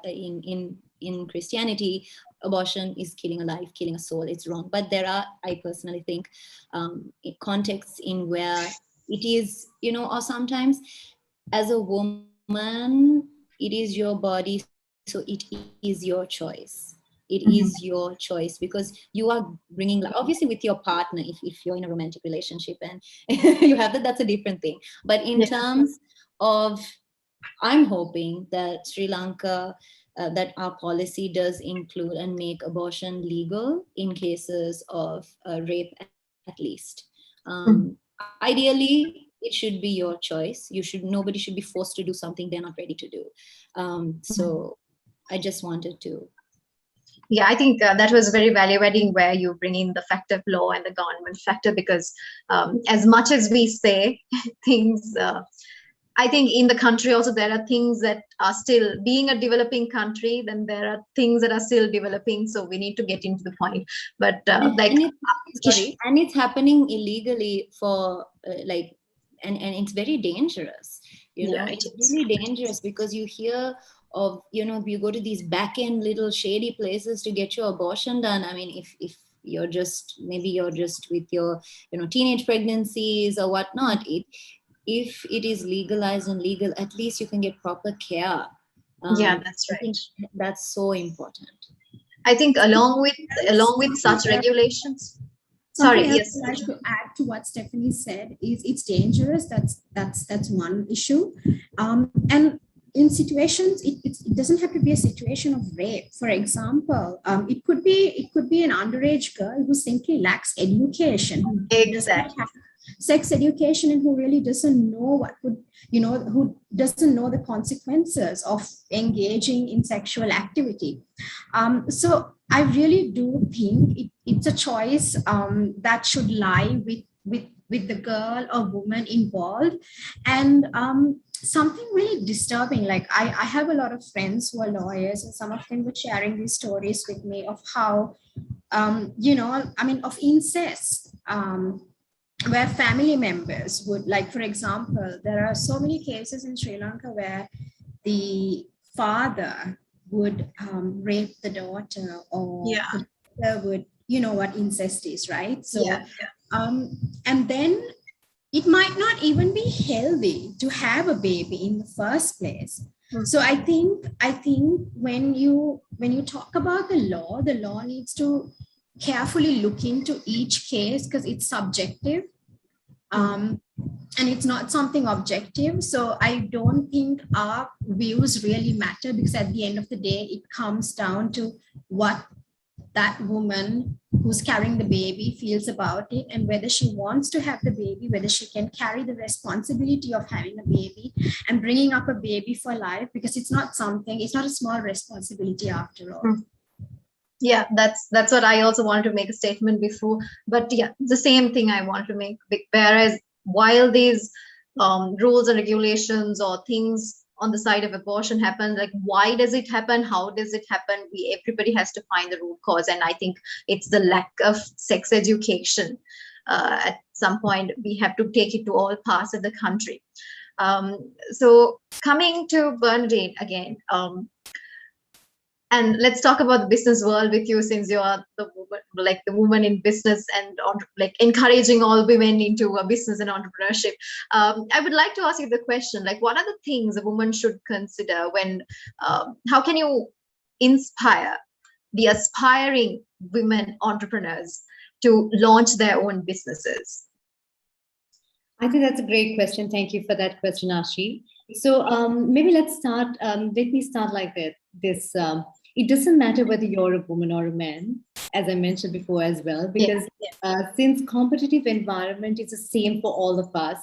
in Christianity, abortion is killing a life, killing a soul. It's wrong. But there are, I personally think, contexts in where it is, or sometimes as a woman, it is your body, so it is your choice. It is your choice, because you are bringing, obviously with your partner, if you're in a romantic relationship and you have that's a different thing. But in terms of, I'm hoping that Sri Lanka, that our policy does include and make abortion legal in cases of rape, at least. Ideally, it should be your choice. Nobody should be forced to do something they're not ready to do. So I just wanted to. Yeah, I think that was very value-adding where you bring in the factor of law and the government factor, because as much as we say things, I think in the country also there are things that are still, being a developing country, then there are things that are still developing. So we need to get into the point. But and it's happening illegally for and it's very dangerous. It's really dangerous, because you hear of, you go to these back end little shady places to get your abortion done. I mean, if you're just with your, teenage pregnancies or whatnot, if it is legalized and legal, at least you can get proper care. That's right. I think that's so important. I think along with such regulations. Sorry, Something else yes. I'd like to add to what Stephanie said is it's dangerous. That's one issue. And in situations, it doesn't have to be a situation of rape. For example, it could be an underage girl who simply lacks education, who does not Exactly. have sex education, and who really doesn't know what would, who doesn't know the consequences of engaging in sexual activity. So I really do think it's a choice that should lie with the girl or woman involved. And something really disturbing, like I have a lot of friends who are lawyers, and some of them were sharing these stories with me of how, of incest. Where family members would, like, for example, there are so many cases in Sri Lanka where the father would rape the daughter, or Yeah. the daughter would, you know what incest is, right? So, Yeah. and then it might not even be healthy to have a baby in the first place. Mhm. So I think when you talk about the law needs to carefully look into each case, because it's subjective. And it's not something objective. So I don't think our views really matter, because at the end of the day, it comes down to what that woman who's carrying the baby feels about it, and whether she wants to have the baby, whether she can carry the responsibility of having a baby and bringing up a baby for life, because it's not a small responsibility after all. Yeah, that's what I also wanted to make a statement before. But yeah, the same thing I want to make. Whereas while these rules and regulations or things on the side of abortion happen, like why does it happen? How does it happen? Everybody has to find the root cause, and I think it's the lack of sex education. At some point, we have to take it to all parts of the country. So coming to Bernadine again. And let's talk about the business world with you, since you are the woman in business and like encouraging all women into a business and entrepreneurship. I would like to ask you the question, like, what are the things a woman should consider when, how can you inspire the aspiring women entrepreneurs to launch their own businesses? I think that's a great question. Thank you for that question, Ashi. So maybe let's start. Let me start like this. It doesn't matter whether you're a woman or a man, as I mentioned before as well, because since competitive environment is the same for all of us,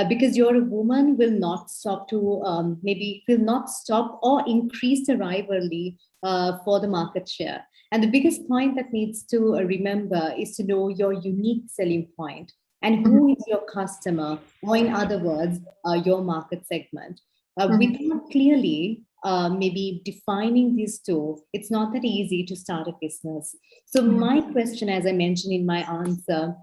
because you're a woman will not stop to will not stop or increase the rivalry for the market share. And the biggest point that needs to remember is to know your unique selling point and who is your customer, or in other words, your market segment. Without clearly maybe defining these two, it's not that easy to start a business. So my question, as I mentioned in my answer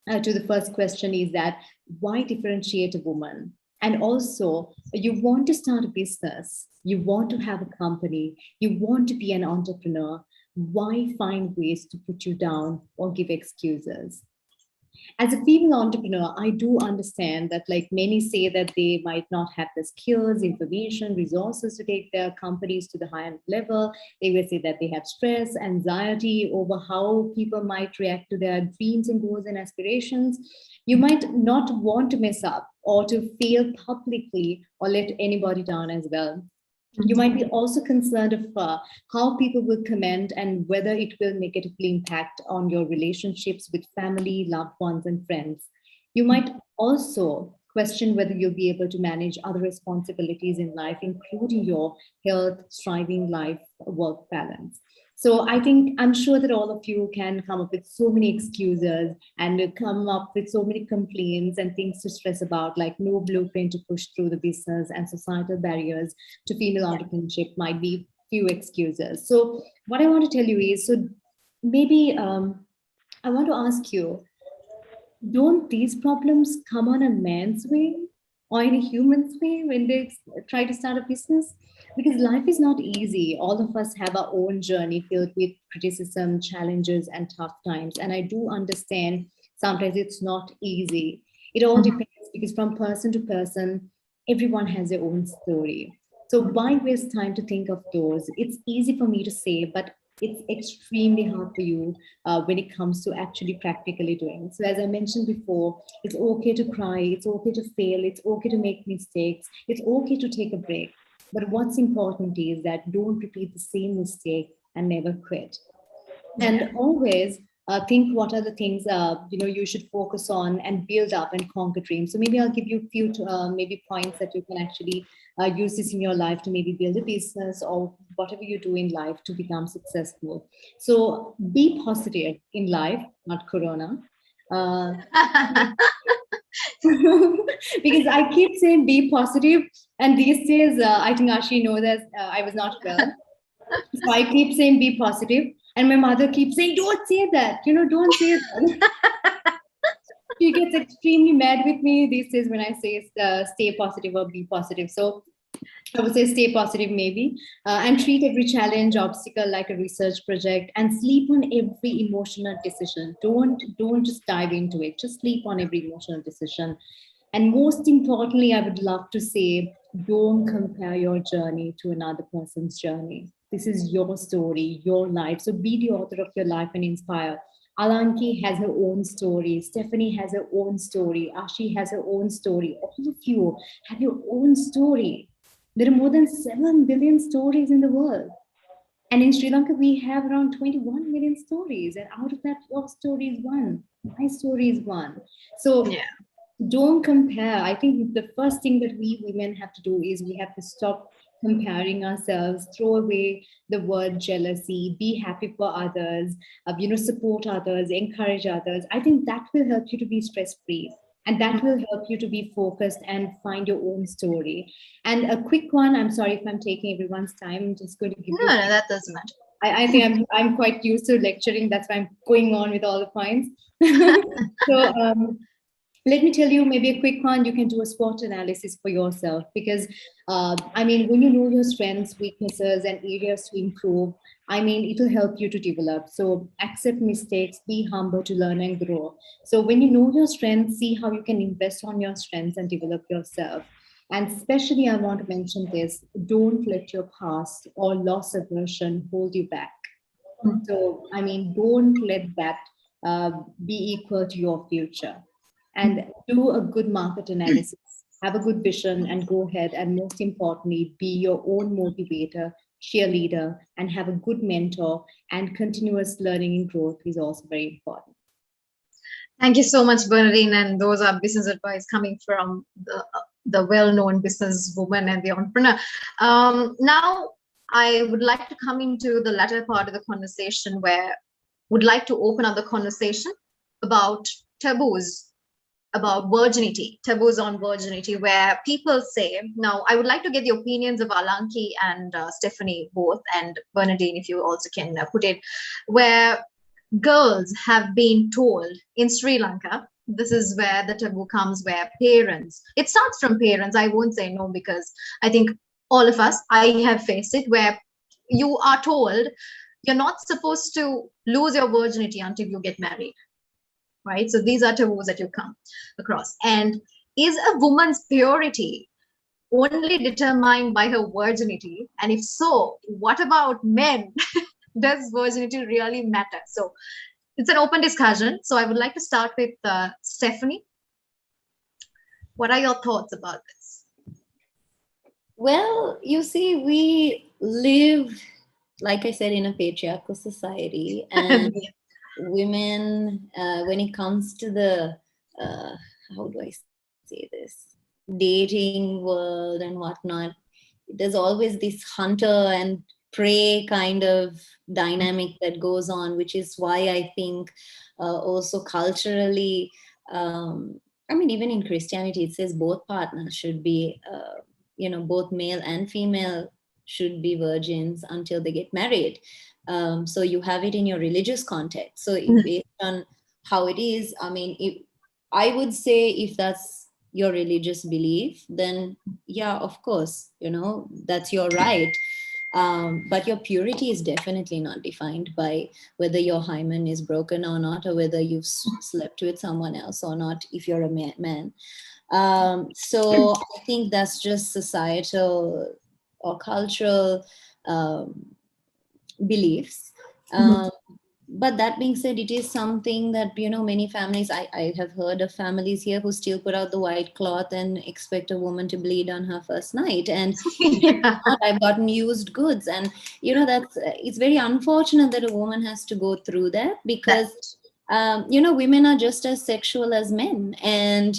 to the first question, is that why differentiate a woman? And also, you want to start a business, you want to have a company, you want to be an entrepreneur. Why find ways to put you down or give excuses? As a female entrepreneur, I do understand that, like, many say that they might not have the skills, information, resources to take their companies to the higher level. They will say that they have stress, anxiety over how people might react to their dreams and goals and aspirations. You might not want to mess up or to fail publicly or let anybody down as well. You might be also concerned of how people will comment and whether it will negatively impact on your relationships with family, loved ones, and friends. You might also question whether you'll be able to manage other responsibilities in life, including your health, striving life, work balance. So I think I'm sure that all of you can come up with so many excuses and come up with so many complaints and things to stress about, like no blueprint to push through the business, and societal barriers to female entrepreneurship might be few excuses. So what I want to tell you is, so maybe I want to ask you, don't these problems come on a man's way or in a human's way when they try to start a business? Because life is not easy. All of us have our own journey filled with criticism, challenges, and tough times. And I do understand sometimes it's not easy. It all depends, because from person to person, everyone has their own story. So why waste time to think of those? It's easy for me to say, but it's extremely hard for you when it comes to actually practically doing. So as I mentioned before, it's okay to cry, it's okay to fail, it's okay to make mistakes, it's okay to take a break. But what's important is that don't repeat the same mistake and never quit. And always think what are the things you should focus on and build up and conquer dreams. So maybe I'll give you a few maybe points that you can actually use this in your life to maybe build a business or whatever you do in life to become successful. So be positive in life, not corona. uh, because I keep saying be positive, and these days I think Ashi knows that I was not well. So I keep saying be positive, and my mother keeps saying, "Don't say that, don't say that." She gets extremely mad with me these days when I say stay positive or be positive. So I would say stay positive, maybe, and treat every challenge, obstacle like a research project, and sleep on every emotional decision. Don't just dive into it. Just sleep on every emotional decision. And most importantly, I would love to say, don't compare your journey to another person's journey. This is your story, your life. So be the author of your life and inspire. Alanki has her own story. Stephanie has her own story. Ashi has her own story. All of you have your own story. There are more than 7 billion stories in the world. And in Sri Lanka, we have around 21 million stories. And out of that, your story is one. My story is one. So Yeah. don't compare. I think the first thing that we women have to do is we have to stop comparing ourselves, throw away the word jealousy, be happy for others, support others, encourage others. I think that will help you to be stress free. And that will help you to be focused and find your own story. And a quick one, I'm sorry if I'm taking everyone's time. I'm just going to give No, you. no, that doesn't matter. I think I'm quite used to lecturing. That's why I'm going on with all the points. So let me tell you maybe a quick one. You can do a SWOT analysis for yourself, because when you know your strengths, weaknesses, and areas to improve, it will help you to develop. So accept mistakes, be humble to learn and grow. So when you know your strengths, see how you can invest on your strengths and develop yourself. And especially I want to mention this, don't let your past or loss aversion hold you back. So, don't let that be equal to your future. And do a good market analysis, have a good vision, and go ahead. And most importantly, be your own motivator, cheerleader, and have a good mentor. And continuous learning and growth is also very important. Thank you so much, Bernadine. And those are business advice coming from the well-known businesswoman and the entrepreneur. Now, I would like to come into the latter part of the conversation where would like to open up the conversation about taboos, about virginity, taboos on virginity, where people say, now I would like to get the opinions of Alanki and Stephanie both, and Bernadine, if you also can put it, where girls have been told in Sri Lanka, this is where the taboo comes, where parents, it starts from parents. I won't say no, because I think all of us, I have faced it, where you are told you're not supposed to lose your virginity until you get married, right? So these are taboos that you come across. And is a woman's purity only determined by her virginity? And if so, what about men? Does virginity really matter? So it's an open discussion. So I would like to start with Stephanie. What are your thoughts about this? Well, you see, we live, like I said, in a patriarchal society, and women, when it comes to the, how do I say this, dating world and whatnot, there's always this hunter and prey kind of dynamic that goes on, which is why I think also culturally, even in Christianity, it says both partners should be, both male and female should be virgins until they get married. So you have it in your religious context. So based on how it is, I would say if that's your religious belief, then yeah, of course, that's your right. But your purity is definitely not defined by whether your hymen is broken or not, or whether you've slept with someone else or not, if you're a man. So I think that's just societal or cultural beliefs. Um, but that being said, it is something that, many families, I have heard of families here who still put out the white cloth and expect a woman to bleed on her first night. And Yeah. not, I've gotten used goods. And, it's very unfortunate that a woman has to go through that, because, That's women are just as sexual as men. And,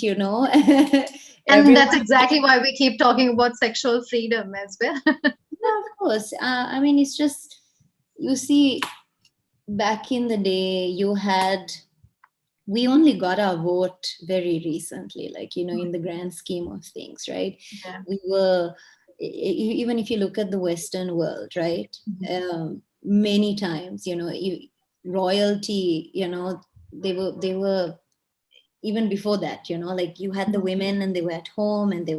And that's everyone, exactly why we keep talking about sexual freedom as well. yeah, of course. I mean, it's just, you see, back in the day, we only got our vote very recently, like, in the grand scheme of things, right? Yeah. We were, even if you look at the Western world, right? Many times, royalty, they were even before that, like you had the women and they were at home and they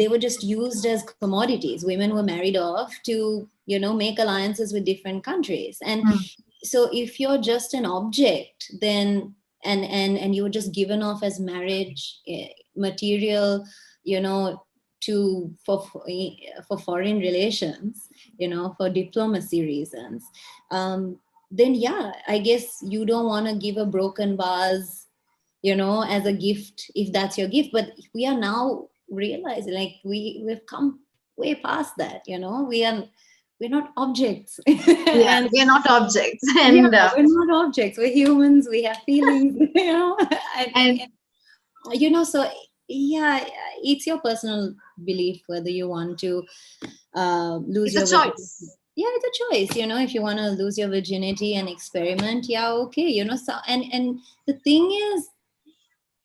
were just used as commodities. Women were married off to, make alliances with different countries. And Mm. so if you're just an object, then and you're just given off as marriage material, to for foreign relations, for diplomacy reasons, then yeah, I guess you don't want to give a broken vase, as a gift, if that's your gift. But we are now realizing, like, we've come way past that. We're not objects. Yeah, And we are not objects. yeah, And we're not objects, we're humans, we have feelings. and, and so yeah, it's your personal belief whether you want to lose it's a your virginity. choice. Yeah, it's a choice. If you want to lose your virginity and experiment, yeah, okay. So and the thing is,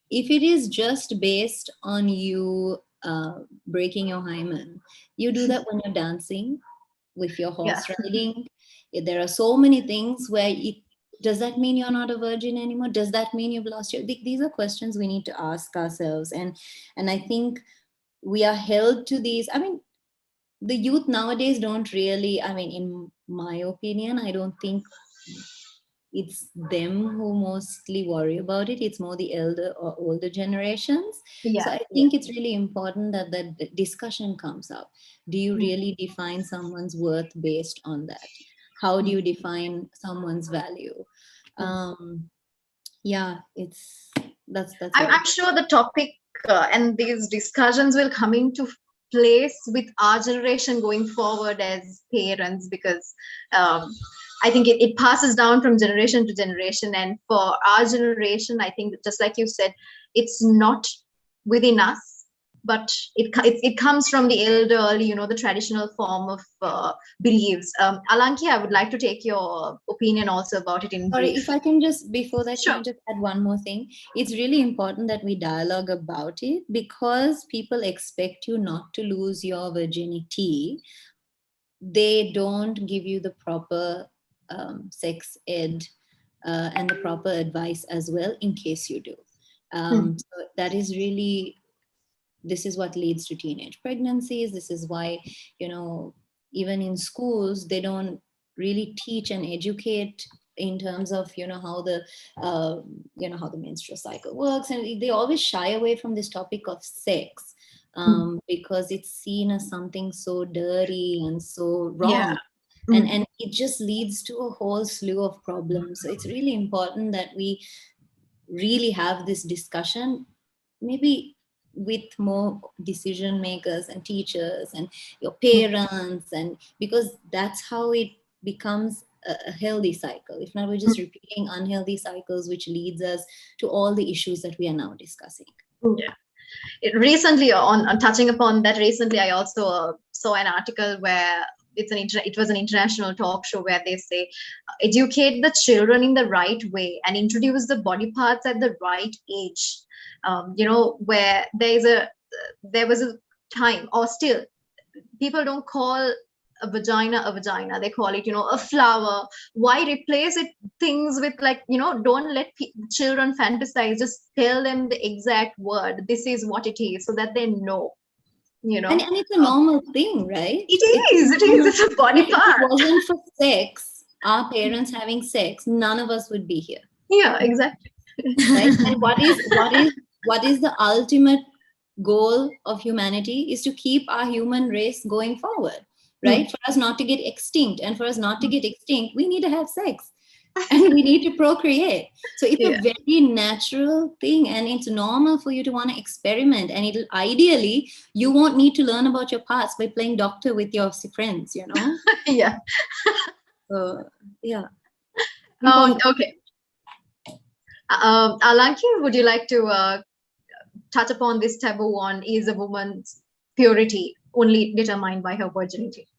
if it is just based on you breaking your hymen, you do that when you're dancing, with your Yeah. horse riding. There are so many things where does that mean you're not a virgin anymore? Does that mean you've lost your? These are questions we need to ask ourselves, and I think we are held to these. I mean, the youth nowadays don't really. I mean, in my opinion, I don't think it's them who mostly worry about it. It's more the elder or older generations. So Yeah. I think it's really important that that discussion comes up. Do you really define someone's worth based on that? How do you define someone's value? Yeah, that's what I'm sure the topic and these discussions will come into place with our generation going forward as parents, because I think it passes down from generation to generation. And for our generation, I think, just like you said, it's not within us, but it comes from the elder, the traditional form of beliefs. Alanki, I would like to take your opinion also about it in Sorry, brief. if I can just, before that, can I Sure. just add one more thing? It's really important that we dialogue about it, because people expect you not to lose your virginity. They don't give you the proper sex ed and the proper advice as well, in case you do. So that is really, this is what leads to teenage pregnancies. This is why, even in schools, they don't really teach and educate in terms of, how the how the menstrual cycle works. And they always shy away from this topic of sex, because it's seen as something so dirty and so wrong. Yeah. And it just leads to a whole slew of problems. So it's really important that we really have this discussion, maybe with more decision makers and teachers and your parents, and because that's how it becomes a healthy cycle. If not, we're just repeating unhealthy cycles, which leads us to all the issues that we are now discussing. Yeah. Recently, on touching upon that, recently I also saw an article where it was an international talk show where they say, educate the children in the right way and introduce the body parts at the right age. Where there was a time, or still, people don't call a vagina, they call it, a flower. Why replace it things with, like, don't let children fantasize, just tell them the exact word, this is what it is, so that they know. And it's a normal thing, right? It's a body If part. it wasn't for sex, our parents having sex, none of us would be here. Yeah, exactly. Right? And what is the ultimate goal of humanity? Is to keep our human race going forward. right? For us not to get extinct. And for us not to get extinct, we need to have sex and we need to procreate. So it's a very natural thing, and it's normal for you to want to experiment. And it'll ideally, you won't need to learn about your parts by playing doctor with your friends, you know? Yeah. So, yeah. Okay. Alanki, would you like to touch upon this taboo on is a woman's purity only determined by her virginity?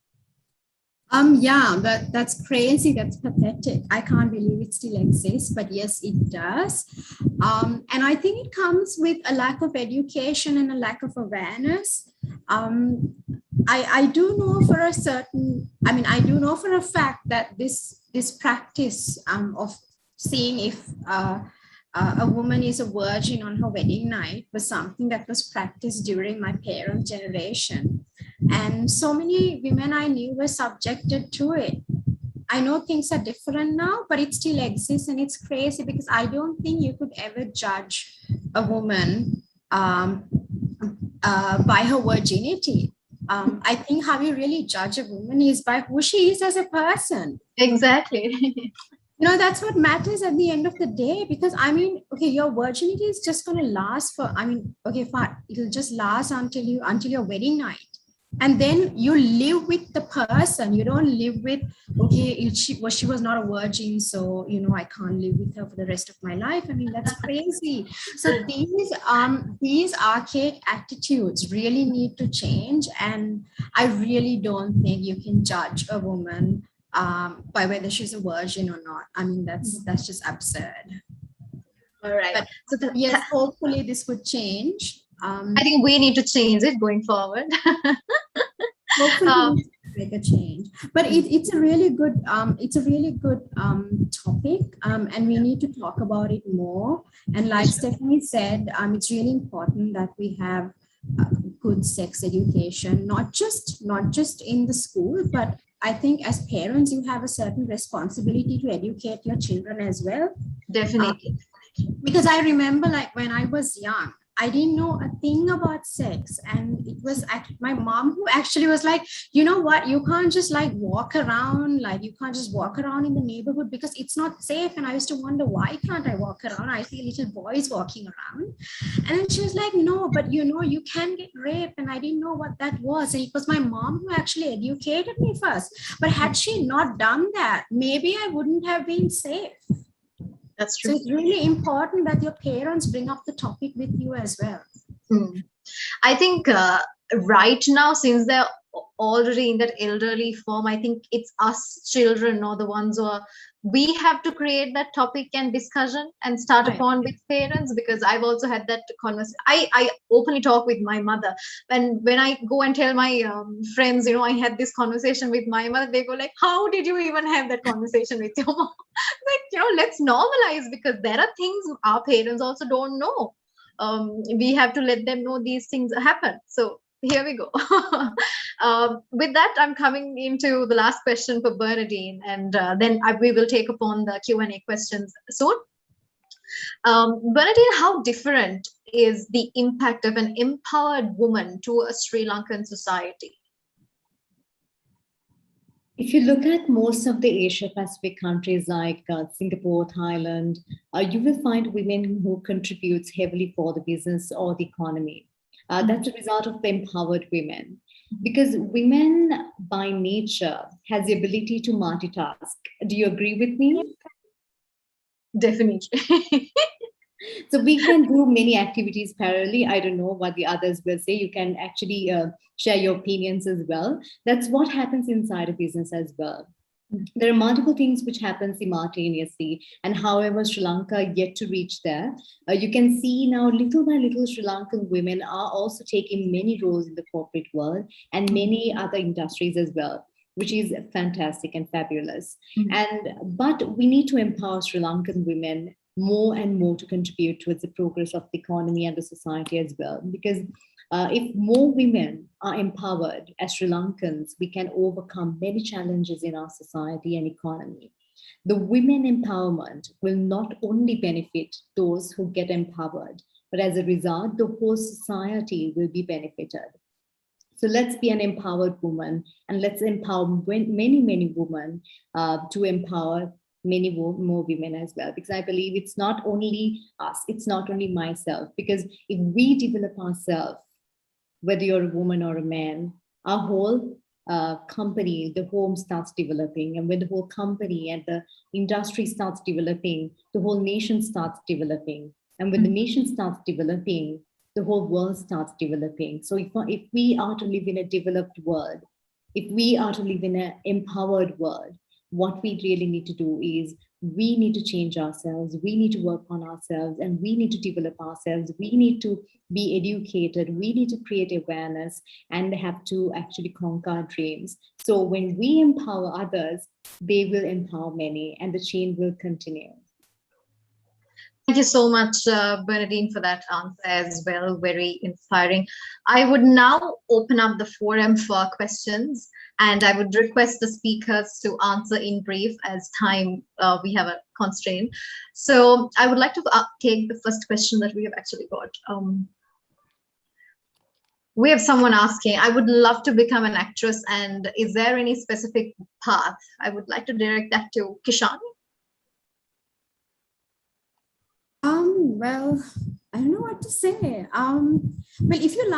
Yeah, that's crazy. That's pathetic. I can't believe it still exists, but yes, it does. And I think it comes with a lack of education and a lack of awareness. I do know for a certain, I do know for a fact that this practice of seeing if a woman is a virgin on her wedding night was something that was practiced during my parents' generation. And so many women I knew were subjected to it. I know things are different now, but it still exists, and it's crazy because I don't think you could ever judge a woman by her virginity. I think how you really judge a woman is by who she is as a person. Exactly. You know, that's what matters at the end of the day, because okay, your virginity is just going to last for, okay, fine, it'll just last until your wedding night. And then you live with the person. You don't live with, okay, she was not a virgin, so, I can't live with her for the rest of my life. That's crazy. So these archaic attitudes really need to change. And I really don't think you can judge a woman by whether she's a virgin or not. That's just absurd. All right. But, so yes, hopefully this would change. I think we need to change it going forward. Hopefully make a change. But it's a really good topic, and we need to talk about it more. And like Stephanie said, it's really important that we have good sex education, not just in the school, but I think as parents, you have a certain responsibility to educate your children as well. Definitely. Because I remember, like, when I was young, I didn't know a thing about sex. And it was actually my mom who actually was like, you know what, you can't just walk around in the neighborhood because it's not safe. And I used to wonder, why can't I walk around? I see little boys walking around. And then she was like, no, but you can get raped. And I didn't know what that was. And it was my mom who actually educated me first. But had she not done that, maybe I wouldn't have been safe. That's true. So it's really important that your parents bring up the topic with you as well. I think right now, since they're already in that elderly form, I think it's us children or the ones who are, we have to create that topic and discussion and start upon with parents, because I've also had that conversation. I openly talk with my mother, and when I go and tell my friends, I had this conversation with my mother, they go like, how did you even have that conversation with your mom? Like, let's normalize, because there are things our parents also don't know. We have to let them know these things happen. So here we go. With that, I'm coming into the last question for Bernadine, and then we will take upon the Q&A questions soon. Bernadine, how different is the impact of an empowered woman to a Sri Lankan society? If you look at most of the Asia Pacific countries like Singapore, Thailand, you will find women who contribute heavily for the business or the economy. That's a result of the empowered women, because women by nature has the ability to multitask. Do you agree with me? Definitely. So we can do many activities parallelly. I don't know what the others will say. You can actually share your opinions as well. That's what happens inside a business as well. There are multiple things which happen simultaneously, and however Sri Lanka yet to reach there. You can see now little by little Sri Lankan women are also taking many roles in the corporate world and many other industries as well, which is fantastic and fabulous. But we need to empower Sri Lankan women more and more to contribute towards the progress of the economy and the society as well. Because if more women are empowered as Sri Lankans, we can overcome many challenges in our society and economy. The women empowerment will not only benefit those who get empowered, but as a result, the whole society will be benefited. So let's be an empowered woman, and let's empower many women to empower many more women as well. Because I believe it's not only us, it's not only myself. Because if we develop ourselves, whether you're a woman or a man, our whole company, the home starts developing. And when the whole company and the industry starts developing, the whole nation starts developing. And when the nation starts developing, the whole world starts developing. So if we are to live in a developed world, if we are to live in an empowered world, what we really need to do is we need to change ourselves, we need to work on ourselves, and we need to develop ourselves. We need to be educated, we need to create awareness, and have to actually conquer our dreams. So when we empower others, they will empower many, and the chain will continue. Thank you so much, Bernadine, for that answer as well. Very inspiring. I would now open up the forum for questions, and I would request the speakers to answer in brief as time we have a constraint. So I would like to take the first question that we have actually got. We have someone asking, I would love to become an actress, and is there any specific path? I would like to direct that to Kishani. Well, I don't know what to say. Well, if you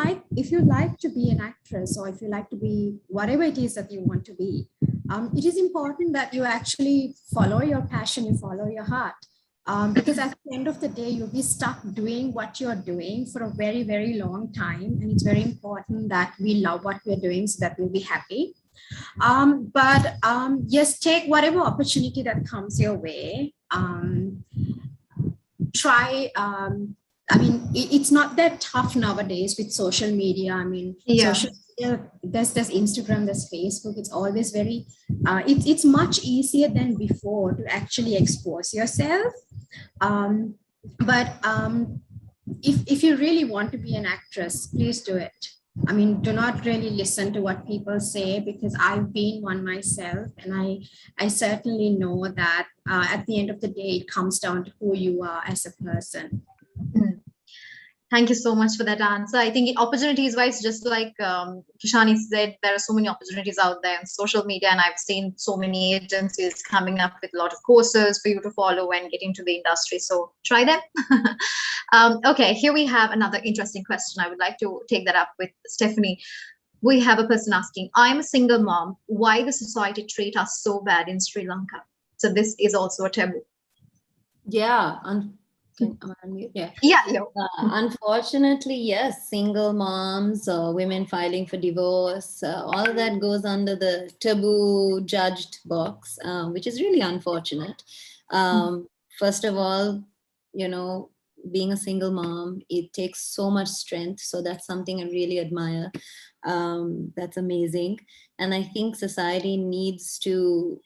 like to be an actress, or if you like to be whatever it is that you want to be, it is important that you actually follow your passion, you follow your heart. Because at the end of the day, you'll be stuck doing what you're doing for a very, very long time. And it's very important that we love what we're doing so that we'll be happy. But yes, take whatever opportunity that comes your way. Try, I mean, it's not that tough nowadays with social media. I mean, social media, there's Instagram, there's Facebook. It's always very, it's much easier than before to actually expose yourself. But if you really want to be an actress, please do it. I mean, do not really listen to what people say, because I've been one myself, and I certainly know that at the end of the day, it comes down to who you are as a person. Thank you so much for that answer. I think opportunities wise, just like Kishani said, there are so many opportunities out there on social media, and I've seen so many agencies coming up with a lot of courses for you to follow and get into the industry. So try them. Okay, here we have another interesting question. I would like to take that up with Stephanie. We have a person asking, I'm a single mom. Why the society treat us so bad in Sri Lanka? So this is also a taboo. Yeah. Unfortunately, yes, single moms or women filing for divorce, all of that goes under the taboo judged box, which is really unfortunate. First of all, you know, being a single mom, it takes so much strength. So that's something I really admire. That's amazing. And I think society needs to,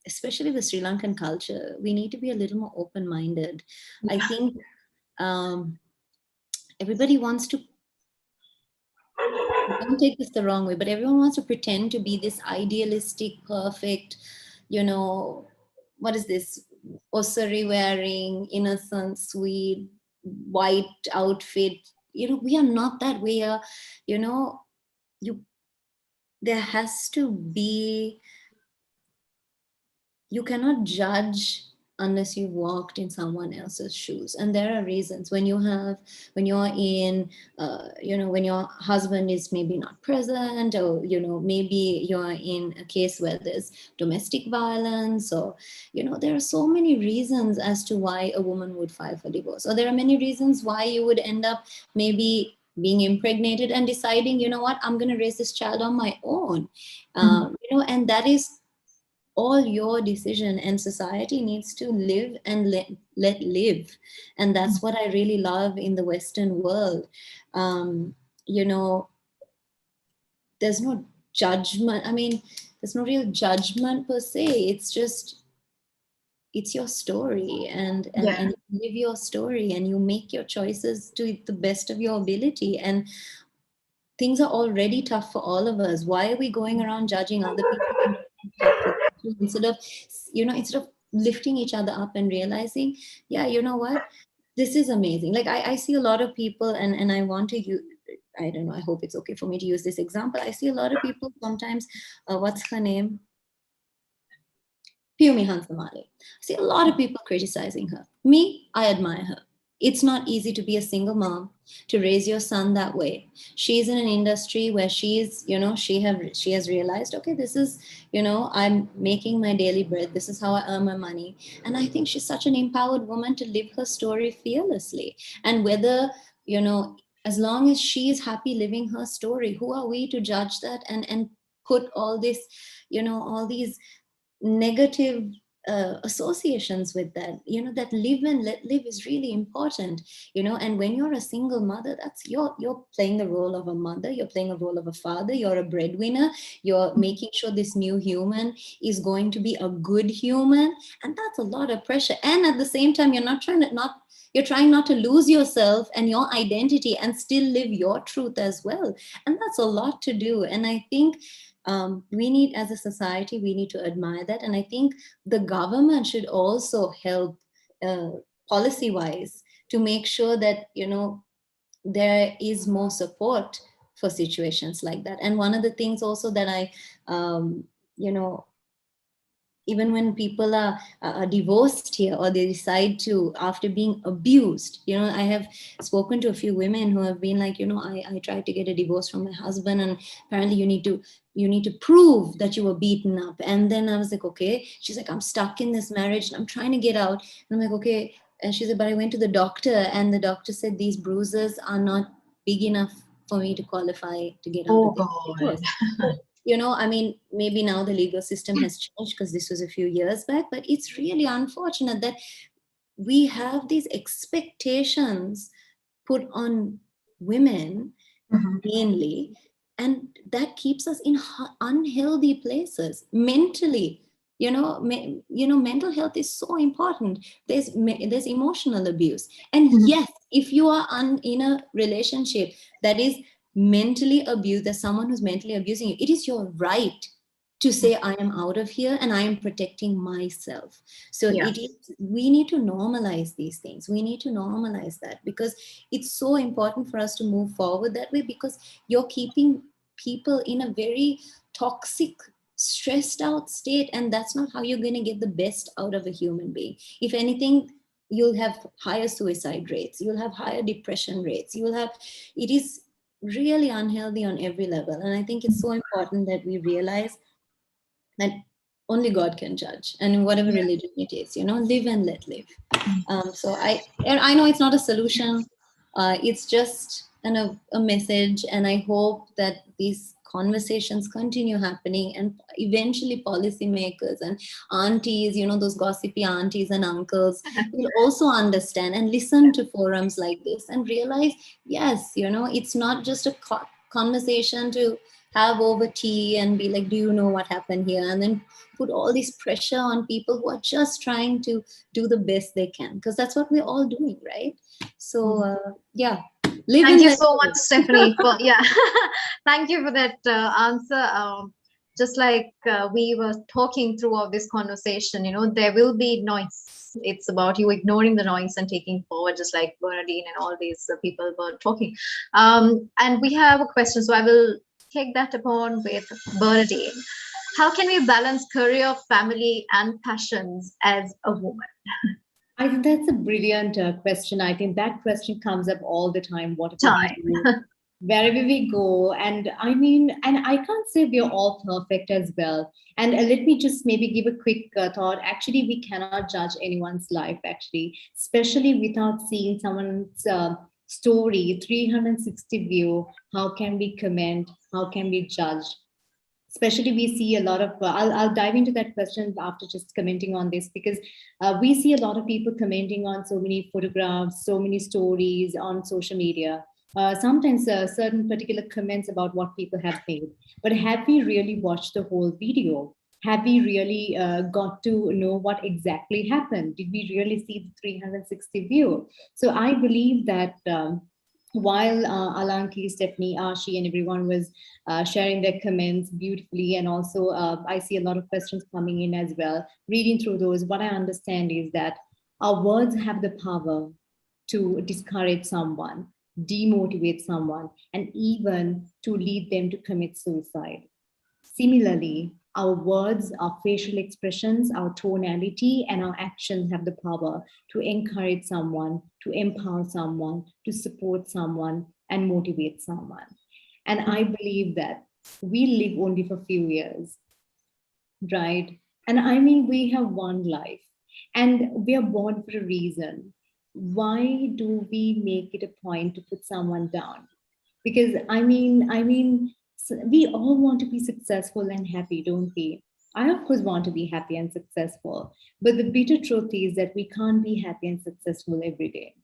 especially the Sri Lankan culture, we need to be a little more open-minded. I think everybody wants to, don't take this the wrong way, but everyone wants to pretend to be this idealistic, perfect, you know, what is this? Osari wearing, innocent, sweet, white outfit. You know, we are not that. We are, you know, there has to be, you cannot judge unless you walked in someone else's shoes. And there are reasons when you're in, you know, when your husband is maybe not present, or, you know, maybe you're in a case where there's domestic violence, or, you know, there are so many reasons as to why a woman would file for divorce. Or there are many reasons why you would end up maybe being impregnated and deciding, you know what, I'm going to raise this child on my own. You know, and that is all your decision, and society needs to live and let live. And that's what I really love in the Western world. You know, there's no judgment. I mean, there's no real judgment per se. It's just, it's your story, and you live your story, and you make your choices to the best of your ability. And things are already tough for all of us. Why are we going around judging other people instead of lifting each other up and realizing, yeah, you know what, this is amazing. Like I see a lot of people, and I want to I don't know, I hope it's okay for me to use this example. I see a lot of people sometimes, what's her name? Piyumi Hansamale. I see a lot of people criticizing her. Me, I admire her. It's not easy to be a single mom, to raise your son that way. She's in an industry where she's, she has realized, okay, this is, I'm making my daily bread. This is how I earn my money. And I think she's such an empowered woman to live her story fearlessly. And whether, as long as she is happy living her story, who are we to judge that and put all this, all these negative associations with that? That live and let live is really important. And when you're a single mother, that's you're playing the role of a mother, you're playing a role of a father, you're a breadwinner, you're making sure this new human is going to be a good human, and that's a lot of pressure. And at the same time, you're trying not to lose yourself and your identity and still live your truth as well. And that's a lot to do. And I think we need, as a society, we need to admire that. And I think the government should also help policy wise to make sure that, there is more support for situations like that. And one of the things also that I, even when people are divorced here, or they decide to, after being abused, I have spoken to a few women who have been like, I tried to get a divorce from my husband, and apparently you need to prove that you were beaten up. And then I was like, okay. She's like, I'm stuck in this marriage and I'm trying to get out. And I'm like, okay. And she said, but I went to the doctor, and the doctor said these bruises are not big enough for me to qualify to get out of this divorce. I mean, maybe now the legal system has changed because this was a few years back, but it's really unfortunate that we have these expectations put on women mainly, and that keeps us in unhealthy places mentally. Mental health is so important. There's emotional abuse, and yes, if you are in a relationship that is mentally abused, there's someone who's mentally abusing you, it is your right to say, I am out of here and I am protecting myself. So we need to normalize these things. We need to normalize that, because it's so important for us to move forward that way, because you're keeping people in a very toxic, stressed out state, and that's not how you're going to get the best out of a human being. If anything, you'll have higher suicide rates, you'll have higher depression rates, it is really unhealthy on every level. And I think it's so important that we realize that only God can judge, and in whatever religion it is, live and let live. So I know it's not a solution. It's just a message, and I hope that these conversations continue happening, and eventually policymakers and aunties, those gossipy aunties and uncles will also understand and listen to forums like this and realize, yes, it's not just a conversation to have over tea and be like, do you know what happened here? And then put all this pressure on people who are just trying to do the best they can, because that's what we're all doing, right? So Thank you so much, Stephanie. Thank you for that answer. Just like we were talking throughout this conversation, there will be noise. It's about you ignoring the noise and taking forward, just like Bernadine and all these people were talking. And we have a question, so I will take that upon with Bernadine. How can we balance career, family, and passions as a woman? I think that's a brilliant question. I think that question comes up all the time. What about wherever we go? And I mean, and I can't say we're all perfect as well. And let me just maybe give a quick thought. Actually, we cannot judge anyone's life, actually, especially without seeing someone's story, 360 view. How can we comment? How can we judge? Especially we see a lot of, I'll dive into that question after just commenting on this, because we see a lot of people commenting on so many photographs, so many stories on social media. Sometimes certain particular comments about what people have made. But have we really watched the whole video? Have we really got to know what exactly happened? Did we really see the 360 view? So I believe that while Alanki, Stephanie, Ashi, and everyone was sharing their comments beautifully, and also I see a lot of questions coming in as well. Reading through those, what I understand is that our words have the power to discourage someone. demotivate someone, and even to lead them to commit suicide. Similarly, our words, our facial expressions, our tonality, and our actions have the power to encourage someone, to empower someone, to support someone, and motivate someone. And I believe that we live only for a few years, right? And I mean, we have one life and we are born for a reason. Why do we make it a point to put someone down? Because we all want to be successful and happy, don't we? I, of course, want to be happy and successful. But the bitter truth is that we can't be happy and successful every day.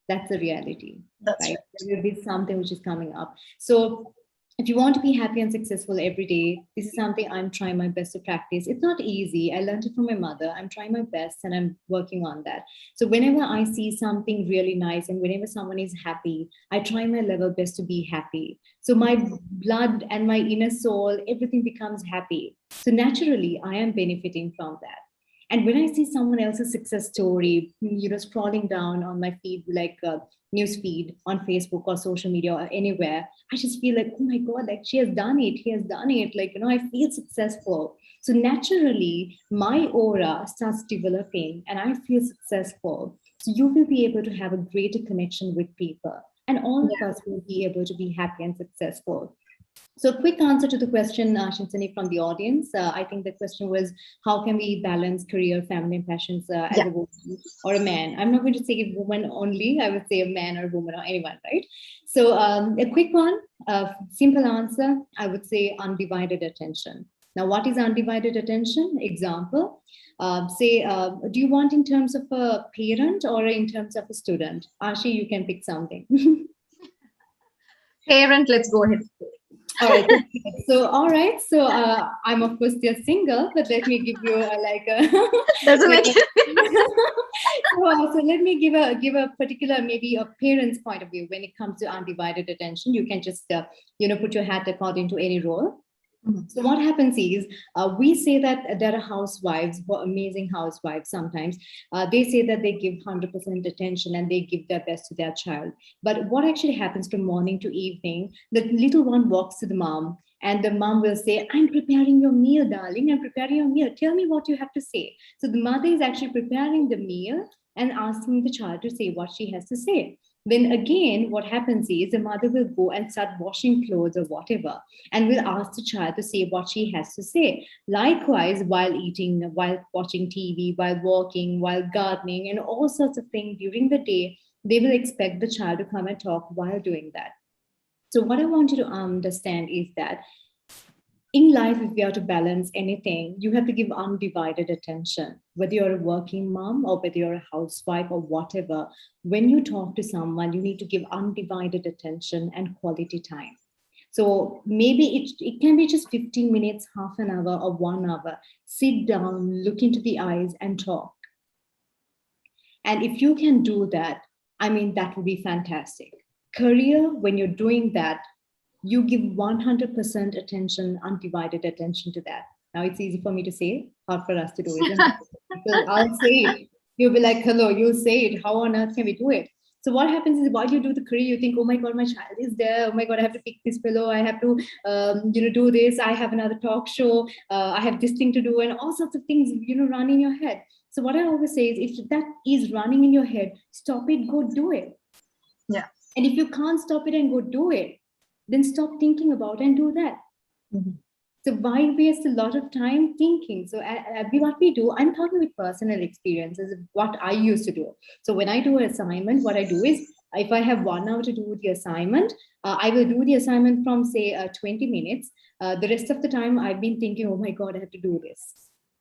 That's the reality, That's right? There will be something which is coming up. So if you want to be happy and successful every day, this is something I'm trying my best to practice. It's not easy. I learned it from my mother. I'm trying my best and I'm working on that. So whenever I see something really nice and whenever someone is happy, I try my level best to be happy. So my blood and my inner soul, everything becomes happy. So naturally, I am benefiting from that. And when I see someone else's success story, scrolling down on my feed, like news feed on Facebook or social media or anywhere, I just feel like, oh my God, like she has done it. He has done it. Like, I feel successful. So naturally, my aura starts developing and I feel successful. So you will be able to have a greater connection with people. And all of us will be able to be happy and successful. So quick answer to the question, Shinsani, from the audience. I think the question was, how can we balance career, family, and passions as a woman or a man? I'm not going to say a woman only. I would say a man or a woman or anyone, right? So a quick one, simple answer, I would say undivided attention. Now, what is undivided attention? Example, do you want in terms of a parent or in terms of a student? Ashi, you can pick something. Parent, let's go ahead. All right. All right. So I'm of course still single, but let me give you Doesn't make so let me give a particular, maybe a parent's point of view when it comes to undivided attention. You can just put your hat according to any role. So what happens is we say that there are housewives, amazing housewives sometimes. They say that they give 100% attention and they give their best to their child. But what actually happens from morning to evening, the little one walks to the mom and the mom will say, I'm preparing your meal, darling. I'm preparing your meal. Tell me what you have to say. So the mother is actually preparing the meal and asking the child to say what she has to say. Then again, what happens is the mother will go and start washing clothes or whatever, and will ask the child to say what she has to say. Likewise, while eating, while watching TV, while walking, while gardening, and all sorts of things during the day, they will expect the child to come and talk while doing that. So what I want you to understand is that in life, if you have to balance anything, you have to give undivided attention. Whether you're a working mom or whether you're a housewife or whatever, when you talk to someone, you need to give undivided attention and quality time. So maybe it can be just 15 minutes, half an hour, or 1 hour. Sit down, look into the eyes, and talk. And if you can do that, I mean, that would be fantastic. Career, when you're doing that, you give 100% attention, undivided attention to that. Now it's easy for me to say, hard for us to do it. So I'll say it. You'll be like, hello, you'll say it. How on earth can we do it? So what happens is while you do the career, you think, oh my God, my child is there. Oh my God, I have to pick this pillow. I have to, do this. I have another talk show. I have this thing to do, and all sorts of things, run in your head. So what I always say is, if that is running in your head, stop it, go do it. Yeah. And if you can't stop it and go do it, then stop thinking about and do that. Mm-hmm. So why waste a lot of time thinking? So what we do, I'm talking with personal experiences, what I used to do. So when I do an assignment, what I do is, if I have 1 hour to do the assignment, I will do the assignment from say 20 minutes. The rest of the time I've been thinking, oh my God, I have to do this,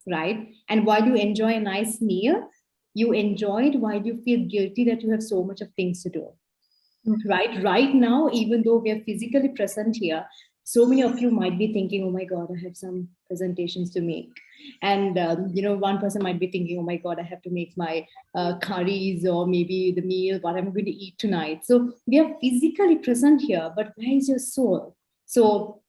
right? And while you enjoy a nice meal, you enjoy it while you feel guilty that you have so much of things to do. Right now, even though we are physically present here, so many of you might be thinking, oh my God, I have some presentations to make. And, one person might be thinking, oh my God, I have to make my curries or maybe the meal, what I'm going to eat tonight. So we are physically present here, but where is your soul? So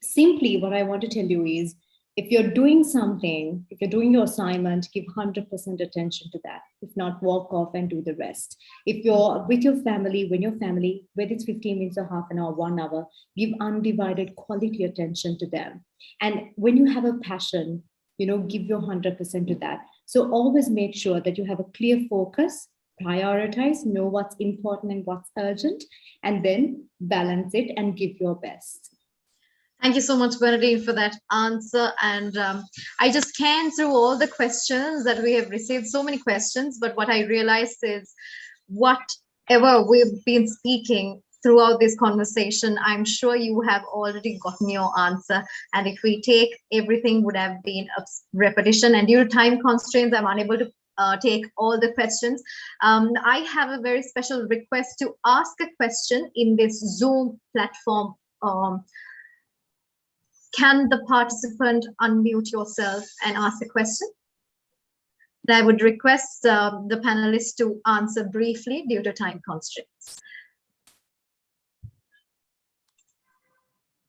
simply what I want to tell you is, If you're doing something, if you're doing your assignment, give 100% attention to that. If not, walk off and do the rest. If you're with your family, when your family, whether it's 15 minutes or half an hour, 1 hour, give undivided quality attention to them. And when you have a passion, give your 100% to that. So always make sure that you have a clear focus, prioritize, know what's important and what's urgent, and then balance it and give your best. Thank you so much, Bernadine, for that answer. And I just scanned through all the questions that we have received, so many questions, but what I realized is whatever we've been speaking throughout this conversation, I'm sure you have already gotten your answer. And if we take everything would have been a repetition, and due to time constraints, I'm unable to take all the questions. I have a very special request to ask a question in this Zoom platform. Can the participant unmute yourself and ask a question? And I would request the panelists to answer briefly due to time constraints.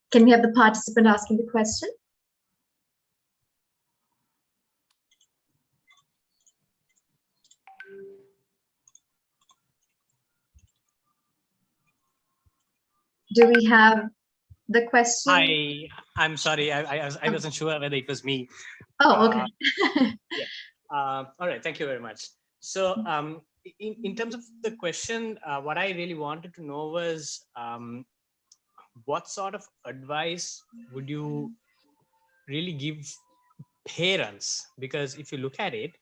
Can we have the participant asking the question? Do we have the question? I'm sorry, I wasn't sure whether it was me. Oh, okay. All right, thank you very much. So in terms of the question, what I really wanted to know was what sort of advice would you really give parents? Because if you look at it,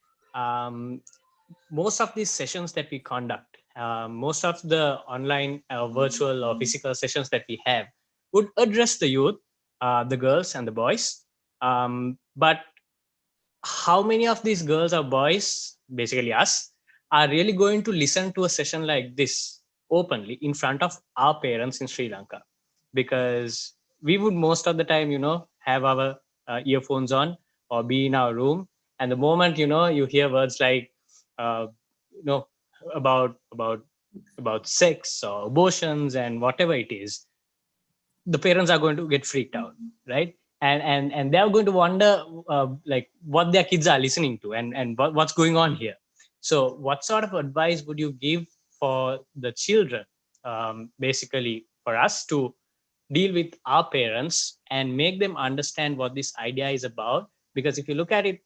most of these sessions that we conduct, most of the online virtual or physical sessions that we have would address the youth, the girls and the boys. But how many of these girls or boys, basically us, are really going to listen to a session like this openly in front of our parents in Sri Lanka? Because we would most of the time, have our earphones on or be in our room. And the moment, you hear words like, about sex or abortions and whatever it is, the parents are going to get freaked out, right? And they're going to wonder like what their kids are listening to and what's going on here. So what sort of advice would you give for the children, basically for us to deal with our parents and make them understand what this idea is about? Because if you look at it,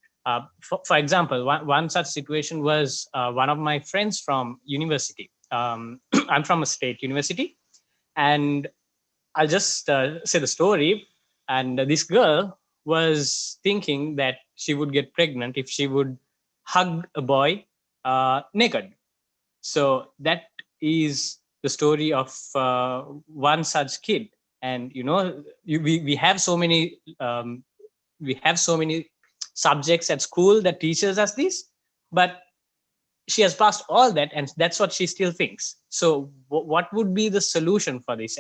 for example, one such situation was one of my friends from university. I'm from a state university, and I'll just say the story. And this girl was thinking that she would get pregnant if she would hug a boy naked. So that is the story of one such kid. And we have so many subjects at school that teaches us this, but she has passed all that, and that's what she still thinks. So what would be the solution for this?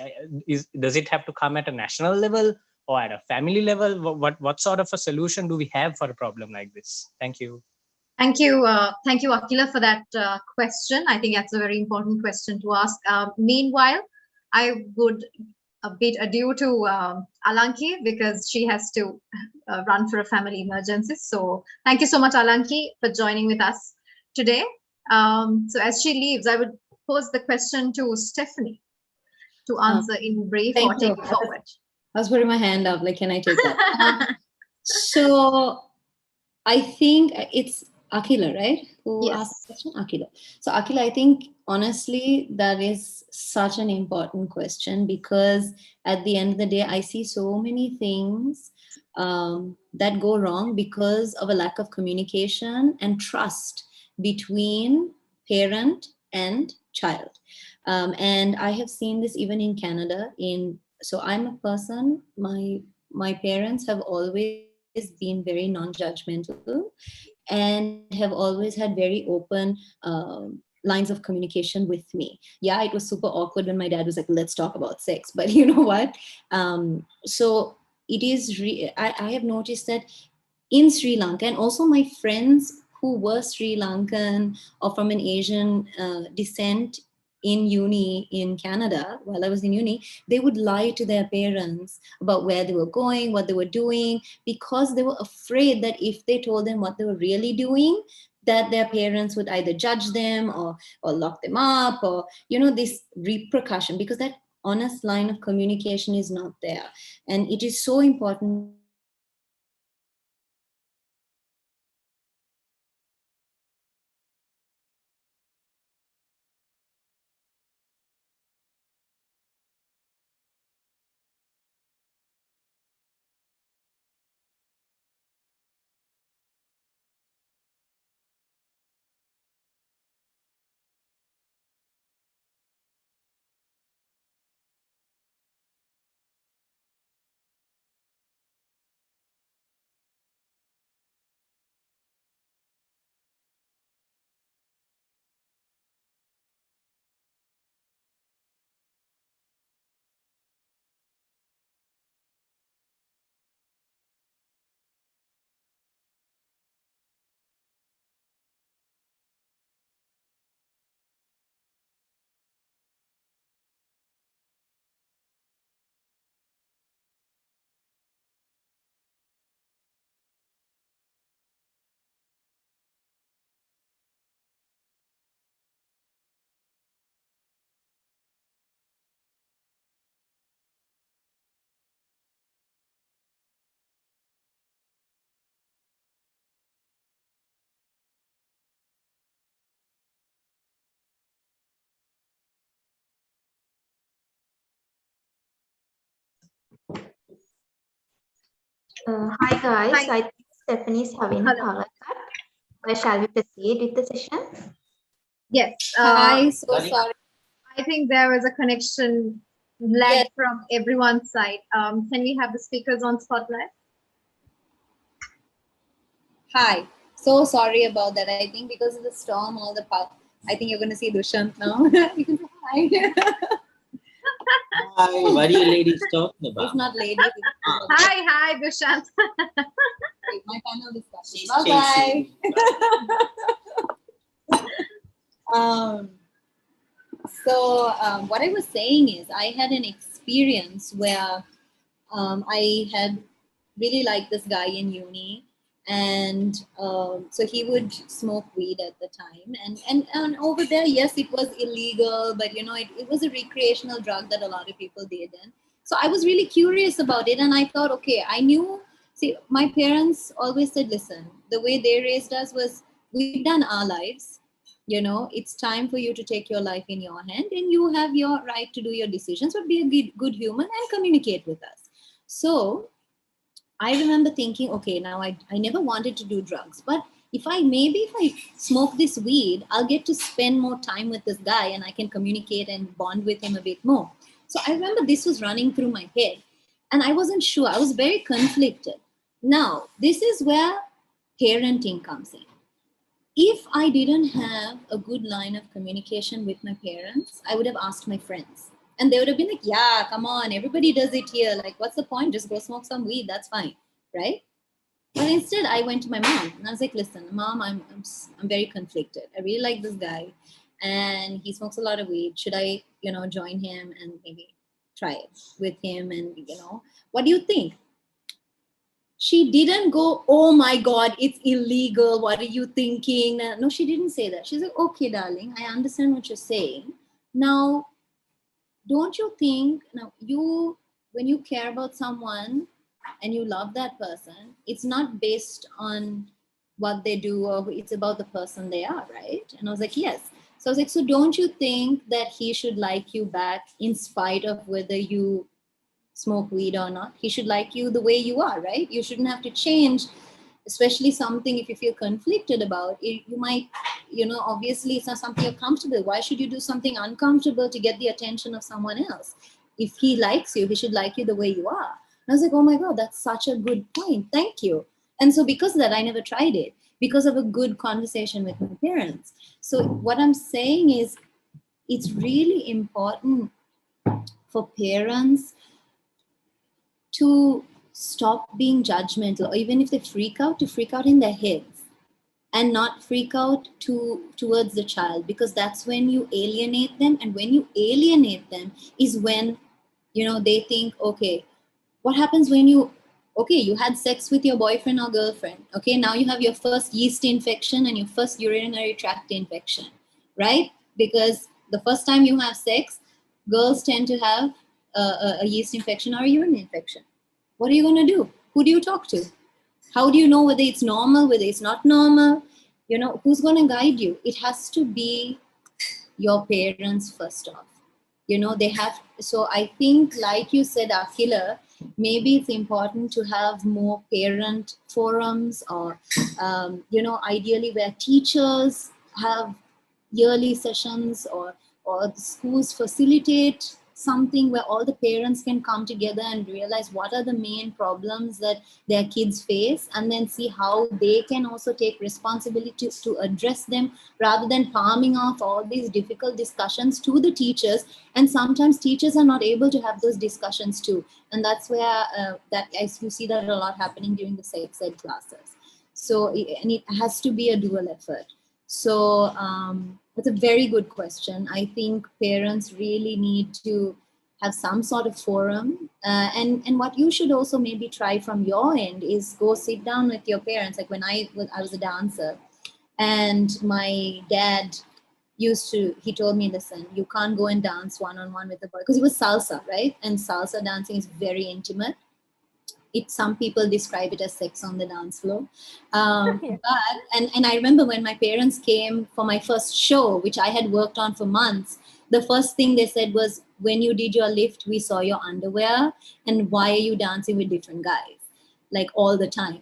Does it have to come at a national level or at a family level? What sort of a solution do we have for a problem like this? Thank you. Thank you, Akila, for that question. I think that's a very important question to ask. Meanwhile, I would bid adieu to Alanki because she has to run for a family emergency. So thank you so much, Alanki, for joining with us today. So as she leaves, I would pose the question to Stephanie to answer in brief or take it forward. I was putting my hand up, like, can I take that? So I think it's Akila, right? Who asked the question? Akila. So Akila, I think honestly, that is such an important question because at the end of the day, I see so many things that go wrong because of a lack of communication and trust between parent and child. And I have seen this even in Canada. So I'm a person, my parents have always been very non-judgmental and have always had very open lines of communication with me. Yeah, it was super awkward when my dad was like, let's talk about sex. But you know what? So it is, I have noticed that in Sri Lanka, and also my friends who were Sri Lankan or from an Asian descent in uni in Canada, while I was in uni, they would lie to their parents about where they were going, what they were doing, because they were afraid that if they told them what they were really doing, that their parents would either judge them or lock them up, or, you know, this repercussion, because that honest line of communication is not there. And it is so important. Hi guys, Hi. I think Stephanie is having a Hello. power cut. Where shall we proceed with the session? Yes. Hi, so sorry. I think there was a connection lag Yes. from everyone's side. Can we have the speakers on spotlight? Hi. So sorry about that. I think because of the storm, all the power. I think you're going to see Dushyant now. You can say hi. Hi, what are you ladies talking about? It's not lady. Hi, Dushyant. My panel discussion. She's Bye chasing. bye. What I was saying is I had an experience where I had really liked this guy in uni, and so he would smoke weed at the time, and over there, yes, it was illegal, but you know, it was a recreational drug that a lot of people did. And so I was really curious about it, and I thought, okay, I knew, see, my parents always said, listen, the way they raised us was, we've done our lives, you know, it's time for you to take your life in your hand, and you have your right to do your decisions, but be a good human and communicate with us. So I remember thinking, okay, now I never wanted to do drugs, but if I smoke this weed, I'll get to spend more time with this guy, and I can communicate and bond with him a bit more. So I remember this was running through my head, and I wasn't sure. I was very conflicted. Now, this is where parenting comes in. If I didn't have a good line of communication with my parents, I would have asked my friends. And they would have been like, yeah, come on, everybody does it here. Like, what's the point? Just go smoke some weed. That's fine. Right? But instead, I went to my mom and I was like, listen, Mom, I'm very conflicted. I really like this guy and he smokes a lot of weed. Should I, you know, join him and maybe try it with him? And, you know, what do you think? She didn't go, oh my God, it's illegal. What are you thinking? No, she didn't say that. She's like, okay, darling, I understand what you're saying. Now, don't you think, now when you care about someone and you love that person, it's not based on what they do, or it's about the person they are, right? And I was like, yes. So I was like, so don't you think that he should like you back in spite of whether you smoke weed or not? He should like you the way you are, right? You shouldn't have to change, especially something if you feel conflicted about it. You might, you know, obviously it's not something you're comfortable with. Why should you do something uncomfortable to get the attention of someone else? If he likes you, he should like you the way you are. And I was like, oh my God, that's such a good point. Thank you. And so because of that, I never tried it, because of a good conversation with my parents. So what I'm saying is, it's really important for parents to stop being judgmental, or even if they freak out, to freak out in their heads and not freak out towards the child, because that's when you alienate them. And when you alienate them is when, they think, okay, what happens when you had sex with your boyfriend or girlfriend? Okay, now you have your first yeast infection and your first urinary tract infection, right? Because the first time you have sex, girls tend to have a yeast infection or a urine infection. What are you going to do? Who do you talk to? How do you know whether it's normal, whether it's not normal? Who's going to guide you? It has to be your parents first off. They have. So I think, like you said, Akhila, maybe it's important to have more parent forums, or ideally where teachers have yearly sessions, or the schools facilitate something where all the parents can come together and realize what are the main problems that their kids face, and then see how they can also take responsibility to address them, rather than palming off all these difficult discussions to the teachers. And sometimes teachers are not able to have those discussions too, and that's where you see that a lot happening during the sex ed classes. So, and it has to be a dual effort. So that's a very good question. I think parents really need to have some sort of forum. And what you should also maybe try from your end is go sit down with your parents. Like when I was a dancer, and my dad he told me, listen, you can't go and dance one-on-one with the boy, because it was salsa, right? And salsa dancing is very intimate. Some people describe it as sex on the dance floor. But I remember when my parents came for my first show, which I had worked on for months, the first thing they said was, when you did your lift, we saw your underwear, and why are you dancing with different guys, like all the time?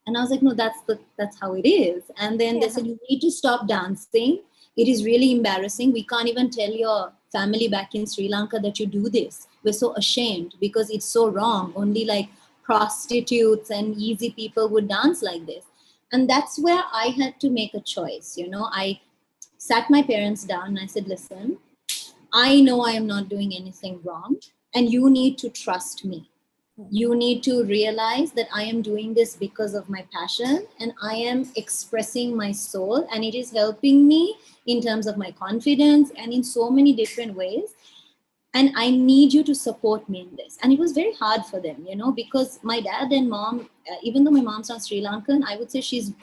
And I was like, no, that's how it is. And then they said, you need to stop dancing. It is really embarrassing. We can't even tell your family back in Sri Lanka that you do this. We're so ashamed because it's so wrong. Only like prostitutes and easy people would dance like this. And that's where I had to make a choice. I sat my parents down and I said, listen, I know I am not doing anything wrong, and you need to trust me. You need to realize that I am doing this because of my passion, and I am expressing my soul, and it is helping me in terms of my confidence and in so many different ways. And I need you to support me in this. And it was very hard for them, because my dad and mom, even though my mom's not Sri Lankan, I would say she's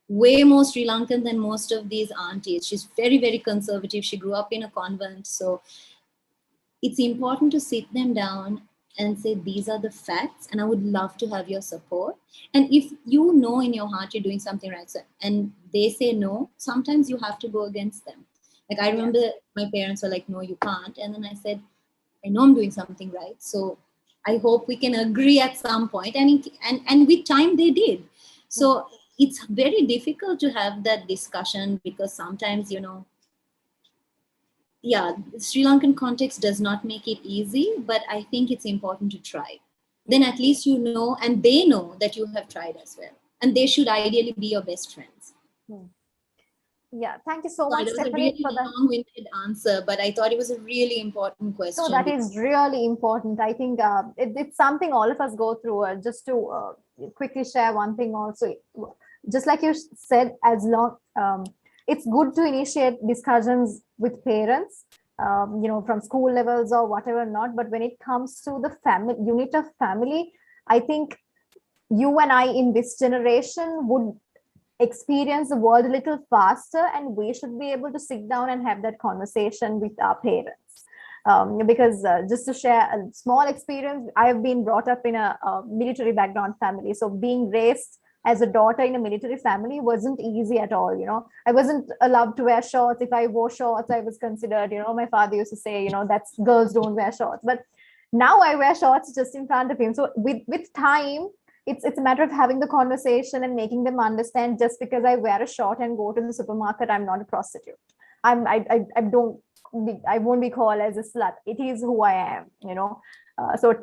way more Sri Lankan than most of these aunties. She's very, very conservative. She grew up in a convent. So it's important to sit them down and say, these are the facts, and I would love to have your support. And if you know in your heart you're doing something right, and they say no, sometimes you have to go against them. Like I remember my parents were like, no, you can't. And then I said, I know I'm doing something right. So I hope we can agree at some point. And with time they did. So it's very difficult to have that discussion, because sometimes, the Sri Lankan context does not make it easy, but I think it's important to try. Then at least you know, and they know that you have tried as well. And they should ideally be your best friends. Yeah, thank you so much, It was Stephanie, a really for that long-winded answer, but I thought it was a really important question. So that is really important. I think it's something all of us go through. Just to quickly share one thing also, just like you said, it's good to initiate discussions with parents, from school levels or whatever not. But when it comes to the family unit of family, I think you and I in this generation would experience the world a little faster, and we should be able to sit down and have that conversation with our parents. Because just to share a small experience, I have been brought up in a military background family. So being raised as a daughter in a military family wasn't easy at all. I wasn't allowed to wear shorts. If I wore shorts, I was considered, my father used to say, that's girls don't wear shorts. But now I wear shorts just in front of him. So with time, it's a matter of having the conversation and making them understand, just because I wear a short and go to the supermarket, I'm not a prostitute. I won't be called as a slut. It is who I am, so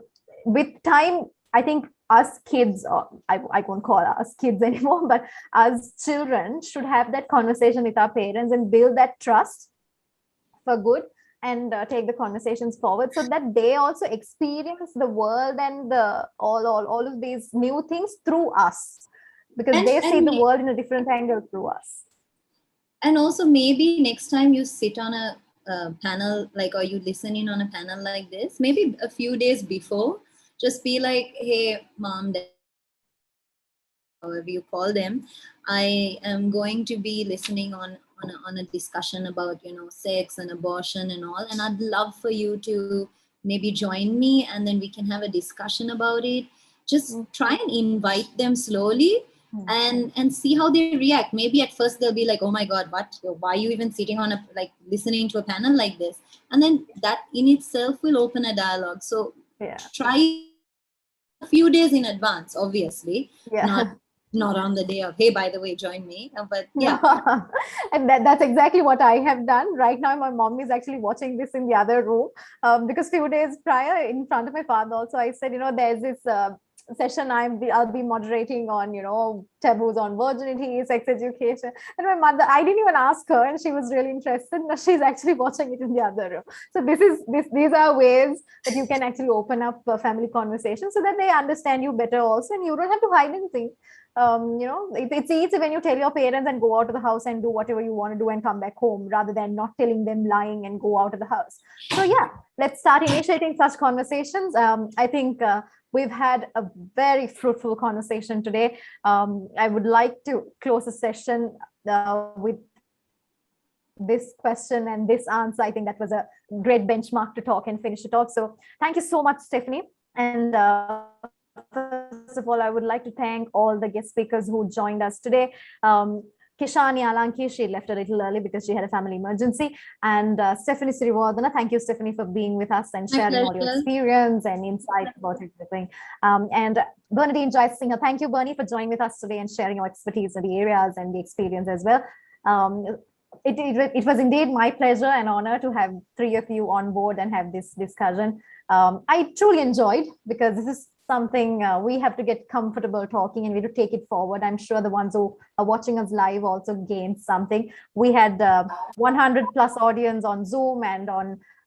with time, I think us kids, or I won't call us kids anymore, but us children should have that conversation with our parents and build that trust for good, and take the conversations forward, so that they also experience the world and all of these new things through us. because And- they see and the may- world in a different angle through us. And also maybe next time you sit on a panel, like, or you listen in on a panel like this, maybe a few days before, just be like, hey, mom, dad, however you call them, I am going to be listening on a discussion about, sex and abortion and all, and I'd love for you to maybe join me, and then we can have a discussion about it. Just try and invite them slowly, and see how they react. Maybe at first they'll be like, oh my god, what, why are you even sitting on a, like, listening to a panel like this? And then that in itself will open a dialogue. So Yeah. try a few days in advance, obviously, Yeah. not on the day of, hey, by the way, join me. But yeah. And that's exactly what I have done. Right now, my mom is actually watching this in the other room, because few days prior, in front of my father also, I said, there's this session I'll be moderating on, taboos on virginity, sex education. And my mother, I didn't even ask her, and she was really interested. Now she's actually watching it in the other room. So these are ways that you can actually open up a family conversation so that they understand you better also, and you don't have to hide anything. It's easy when you tell your parents and go out of the house and do whatever you want to do and come back home, rather than not telling them, lying and go out of the house. So yeah, let's start initiating such conversations. I think we've had a very fruitful conversation today. I would like to close the session with this question and this answer. I think that was a great benchmark to talk and finish the talk. So thank you so much, Stephanie. And first of all, I would like to thank all the guest speakers who joined us today. Kishani Alanki, she left a little early because she had a family emergency. And Stephanie Sirivardhana, thank you, Stephanie, for being with us and sharing all your experience and insight about everything. And Bernadine Joyce Singer, thank you, Bernie, for joining with us today and sharing your expertise in the areas and the experience as well. It was indeed my pleasure and honor to have three of you on board and have this discussion. I truly enjoyed, because this is something we have to get comfortable talking, and we have to take it forward. I'm sure the ones who are watching us live also gained something. We had 100 plus audience on Zoom and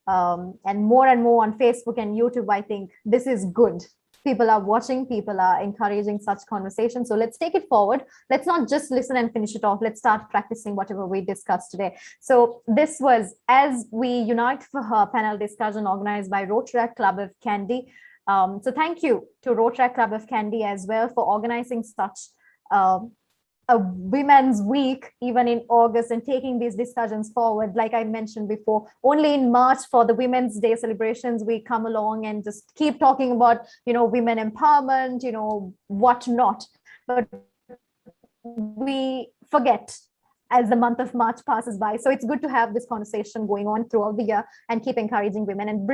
more on Facebook and YouTube. I think this is good. People are watching, people are encouraging such conversations. So let's take it forward. Let's not just listen and finish it off. Let's start practicing whatever we discussed today. So this was As We Unite for Her panel discussion organized by Rotaract Club of Kandy. So thank you to Rotaract Club of Kandy as well for organizing such a Women's Week, even in August, and taking these discussions forward. Like I mentioned before, only in March for the Women's Day celebrations, we come along and just keep talking about, women empowerment, whatnot. But we forget as the month of March passes by. So it's good to have this conversation going on throughout the year and keep encouraging women and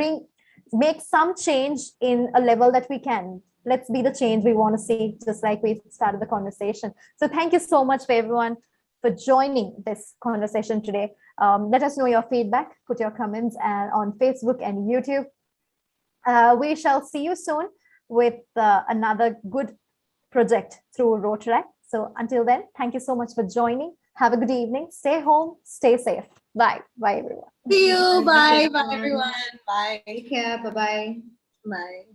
make some change in a level that we can. Let's be the change we want to see, just like we started the conversation. So thank you so much for everyone for joining this conversation today. Let us know your feedback, put your comments on Facebook and YouTube. We shall see you soon with another good project through Rotaract. So until then, thank you so much for joining. Have a good evening. Stay home, stay safe. Bye. Bye, everyone. See you. Bye. Bye, everyone. Bye. Take care. Bye-bye. Bye.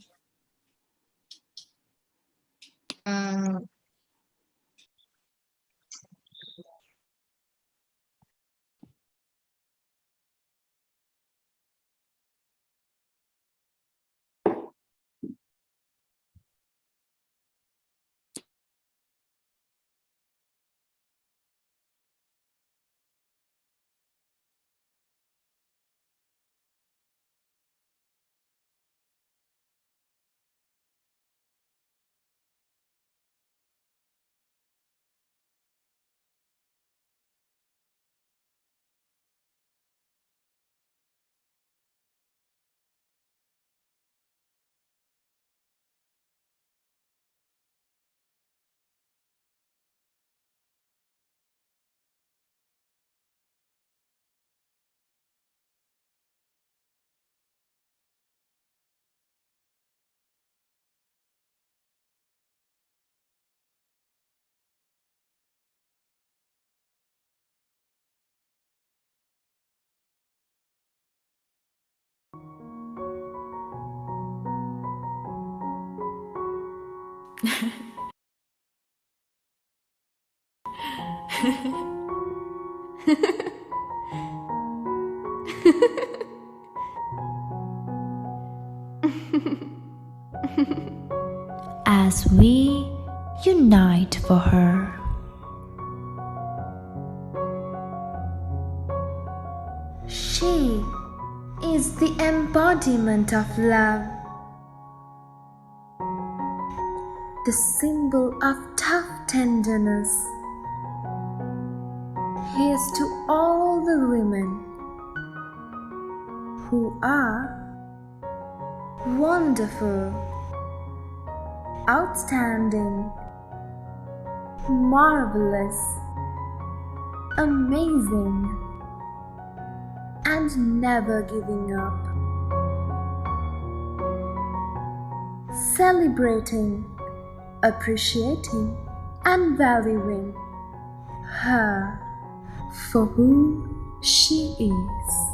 As we unite for her. She is the embodiment of love, the symbol of tough tenderness. Here's to all the women who are wonderful, outstanding, marvelous, amazing, and never giving up. Celebrating, appreciating, and valuing her for who she is.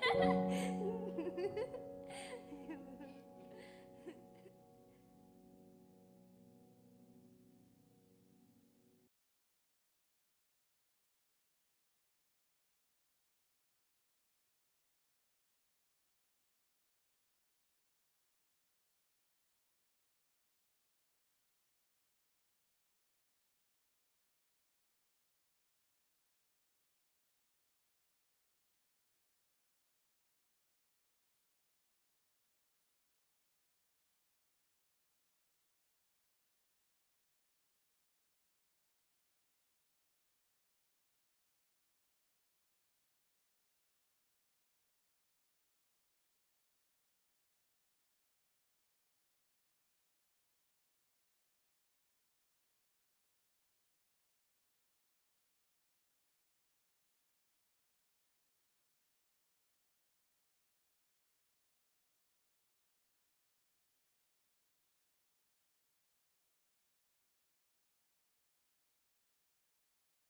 Ha ha ha!